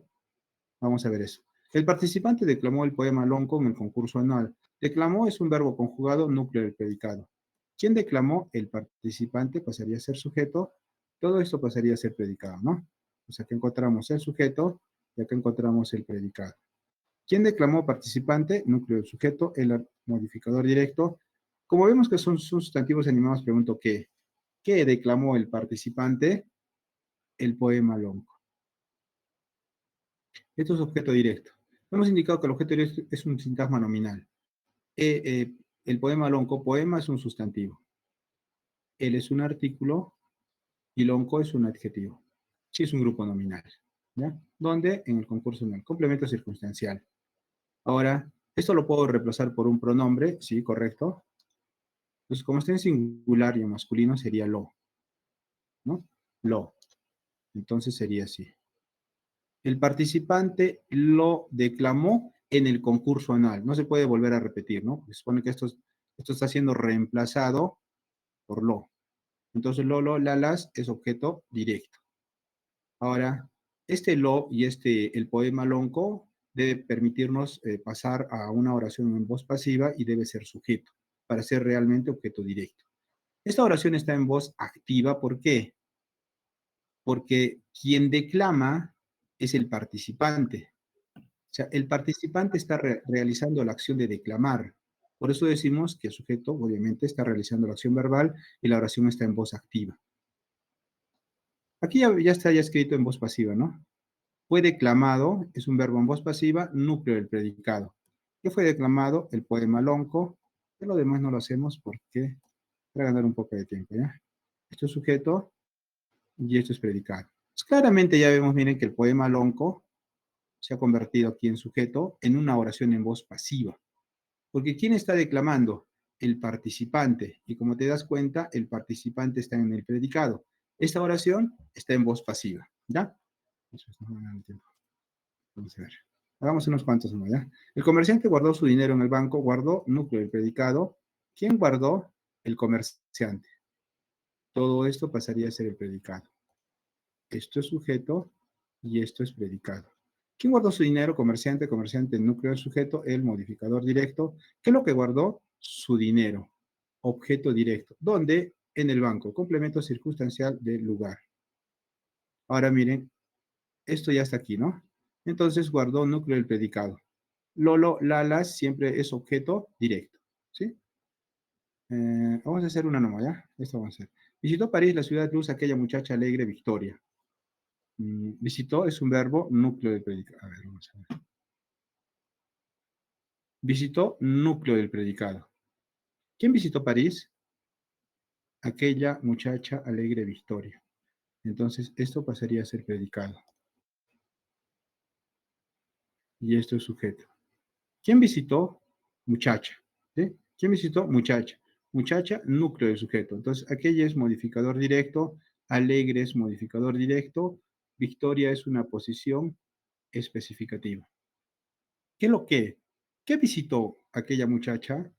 Vamos a ver eso. El participante declamó el poema Lonco en el concurso anual. Declamó es un verbo conjugado, núcleo del predicado. ¿Quién declamó? El participante pasaría a ser sujeto. Todo esto pasaría a ser predicado, ¿no? Pues aquí encontramos el sujeto y acá encontramos el predicado. ¿Quién declamó? Participante, núcleo del sujeto, el modificador directo. Como vemos que son sustantivos animados, pregunto ¿qué declamó el participante? El poema lonco. Esto es objeto directo. Hemos indicado que el objeto directo es un sintagma nominal. El poema lonco, poema es un sustantivo. Él es un artículo y lonco es un adjetivo. Sí es un grupo nominal. ¿Ya? ¿Dónde? En el concurso nominal. Complemento circunstancial. Ahora, esto lo puedo reemplazar por un pronombre, sí, correcto. Entonces, como está en singular y en masculino, sería lo, ¿no? Lo. Entonces sería así. El participante lo declamó en el concurso anal. No se puede volver a repetir, ¿no? Se supone que esto está siendo reemplazado por lo. Entonces, las es objeto directo. Ahora, este lo y el poema lonco debe permitirnos pasar a una oración en voz pasiva y debe ser sujeto para ser realmente objeto directo. Esta oración está en voz activa, ¿por qué? Porque quien declama es el participante. O sea, el participante está realizando la acción de declamar. Por eso decimos que el sujeto, obviamente, está realizando la acción verbal y la oración está en voz activa. Aquí ya está escrito en voz pasiva, ¿no? Fue declamado, es un verbo en voz pasiva, núcleo del predicado. ¿Qué fue declamado? El poema lonco. Que lo demás no lo hacemos porque para ganar un poco de tiempo, ¿ya? Esto es sujeto y esto es predicado. Pues claramente ya vemos, miren, que el poema lonco se ha convertido aquí en sujeto en una oración en voz pasiva. Porque ¿quién está declamando? El participante. Y como te das cuenta, el participante está en el predicado. Esta oración está en voz pasiva, ¿ya? Eso es, no me dan tiempo. Vamos a ver. Hagamos unos cuantos más, ¿ya? El comerciante guardó su dinero en el banco, guardó núcleo del predicado. ¿Quién guardó? El comerciante. Todo esto pasaría a ser el predicado. Esto es sujeto y esto es predicado. ¿Quién guardó su dinero? Comerciante, comerciante, núcleo del sujeto, el modificador directo. ¿Qué es lo que guardó? Su dinero. Objeto directo. ¿Dónde? En el banco. Complemento circunstancial del lugar. Ahora miren, esto ya está aquí, ¿no? Entonces guardó núcleo del predicado. Lolo, lalas, siempre es objeto directo, ¿sí? Vamos a hacer una nomás, ¿ya? Esto vamos a hacer. Visitó París, la ciudad de luz, aquella muchacha alegre, Victoria. Visitó es un verbo, núcleo del predicado. A ver, vamos a ver. Visitó, núcleo del predicado. ¿Quién visitó París? Aquella muchacha alegre, Victoria. Entonces, esto pasaría a ser predicado. Y esto es sujeto. ¿Quién visitó? Muchacha. ¿Sí? ¿Quién visitó? Muchacha. Muchacha, núcleo del sujeto. Entonces, aquella es modificador directo, alegre es modificador directo, Victoria es una posición especificativa. ¿Qué es lo que? ¿Qué visitó aquella muchacha?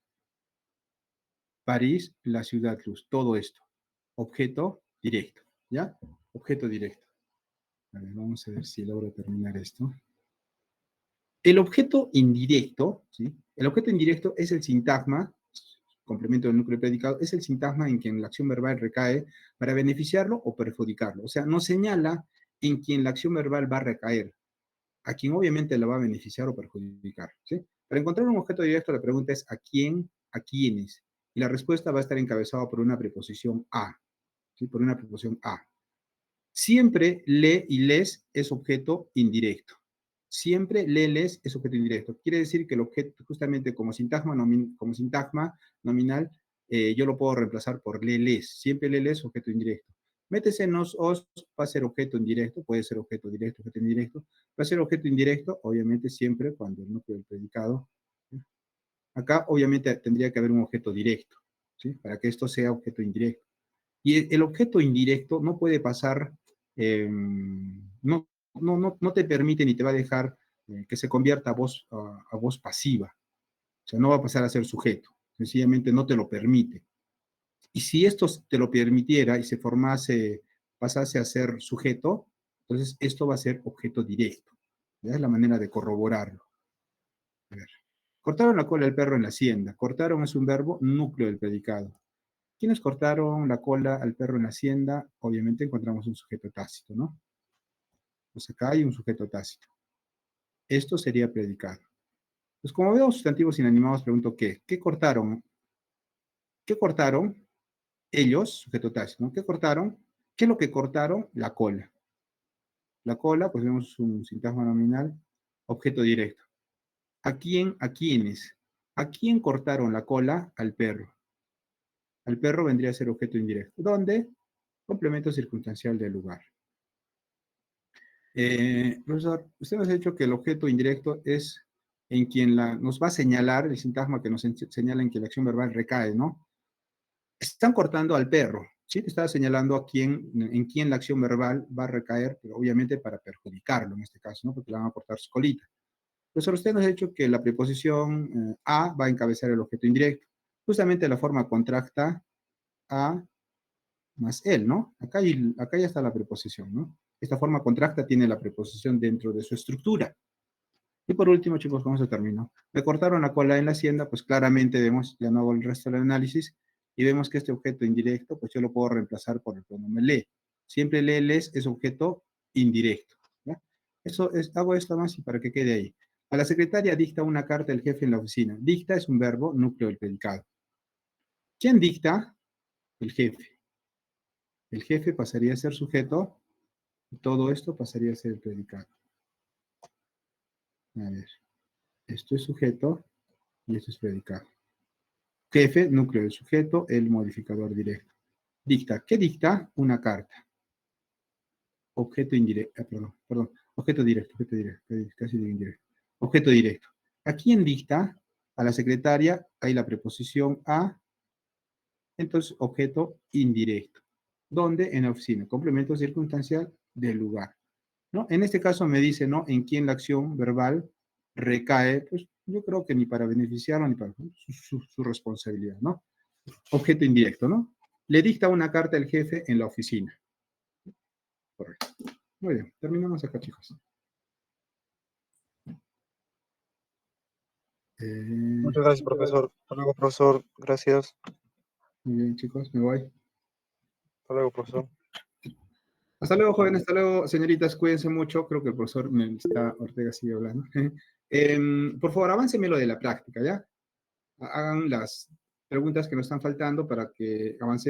París, la ciudad luz. Todo esto. Objeto directo. ¿Ya? Objeto directo. A ver, vamos a ver si logro terminar esto. El objeto indirecto, ¿sí? El objeto indirecto es el sintagma, complemento del núcleo predicado, es el sintagma en quien la acción verbal recae para beneficiarlo o perjudicarlo. O sea, nos señala en quien la acción verbal va a recaer, a quien obviamente la va a beneficiar o perjudicar, ¿sí? Para encontrar un objeto directo, la pregunta es ¿a quién? ¿A quiénes? Y la respuesta va a estar encabezada por una preposición a, ¿sí? Por una preposición a. Siempre le y les es objeto indirecto. Siempre le, les es objeto indirecto. Quiere decir que el objeto, justamente como sintagma, nominal, yo lo puedo reemplazar por le, les. Siempre le, les, objeto indirecto. Métese nos, os, va a ser objeto indirecto, puede ser objeto directo, objeto indirecto. Va a ser objeto indirecto, obviamente, siempre cuando el núcleo del predicado. Acá, obviamente, tendría que haber un objeto directo, ¿sí? Para que esto sea objeto indirecto. Y el objeto indirecto no puede pasar, no te permite ni te va a dejar que se convierta a voz pasiva. O sea, no va a pasar a ser sujeto. Sencillamente no te lo permite. Y si esto te lo permitiera y se pasase a ser sujeto, entonces esto va a ser objeto directo. ¿Ya? Es la manera de corroborarlo. A ver. Cortaron la cola del perro en la hacienda. Cortaron es un verbo, núcleo del predicado. ¿Quiénes cortaron la cola al perro en la hacienda? Obviamente encontramos un sujeto tácito, ¿no? Pues acá hay un sujeto tácito. Esto sería predicado. Pues como veo sustantivos inanimados, pregunto ¿qué? ¿Qué cortaron? ¿Qué cortaron? Ellos, sujeto tácito, ¿no? ¿Qué cortaron? ¿Qué es lo que cortaron? La cola. La cola, pues vemos un sintagma nominal, objeto directo. ¿A quién? ¿A quiénes? ¿A quién cortaron la cola? Al perro. Al perro vendría a ser objeto indirecto. ¿Dónde? Complemento circunstancial del lugar. Profesor, usted nos ha dicho que el objeto indirecto es en quien nos va a señalar, el sintagma que nos señala en que la acción verbal recae, ¿no? Están cortando al perro, ¿sí? Te estaba señalando en quién la acción verbal va a recaer, pero obviamente para perjudicarlo en este caso, ¿no? Porque le van a cortar su colita. Profesor, usted nos ha dicho que la preposición a va a encabezar el objeto indirecto. Justamente la forma contracta a más él, ¿no? Acá ya está la preposición, ¿no? Esta forma contracta tiene la preposición dentro de su estructura. Y por último, chicos, ¿cómo se terminó? Me cortaron la cola en la hacienda, pues claramente vemos, ya no hago el resto del análisis, y vemos que este objeto indirecto, pues yo lo puedo reemplazar por el pronombre le. Siempre les es objeto indirecto. ¿Ya? Hago esto más y para que quede ahí. A la secretaria dicta una carta el jefe en la oficina. Dicta es un verbo, núcleo del predicado. ¿Quién dicta? El jefe. El jefe pasaría a ser sujeto, y todo esto pasaría a ser el predicado. A ver, esto es sujeto y esto es predicado. Jefe, núcleo del sujeto, el modificador directo. Dicta. ¿Qué dicta? Una carta. Objeto indirecto, perdón. Objeto directo, casi digo indirecto. Objeto directo. ¿A quién dicta? A la secretaria, hay la preposición a, entonces objeto indirecto. ¿Dónde? En la oficina. Complemento circunstancial del lugar. ¿No? En este caso me dice, ¿no? En quién la acción verbal recae, pues yo creo que ni para beneficiarlo ni para su responsabilidad, ¿no? Objeto indirecto, ¿no? Le dicta una carta el jefe en la oficina. Correcto. Muy bien, terminamos acá, chicos. Muchas gracias, profesor. Hasta luego, profesor. Gracias. Muy bien, chicos, me voy. Hasta luego, profesor. Hasta luego, jóvenes, hasta luego, señoritas, cuídense mucho. Creo que el profesor Ortega sigue hablando. Por favor, aváncenme lo de la práctica, ¿ya? Hagan las preguntas que nos están faltando para que avancemos.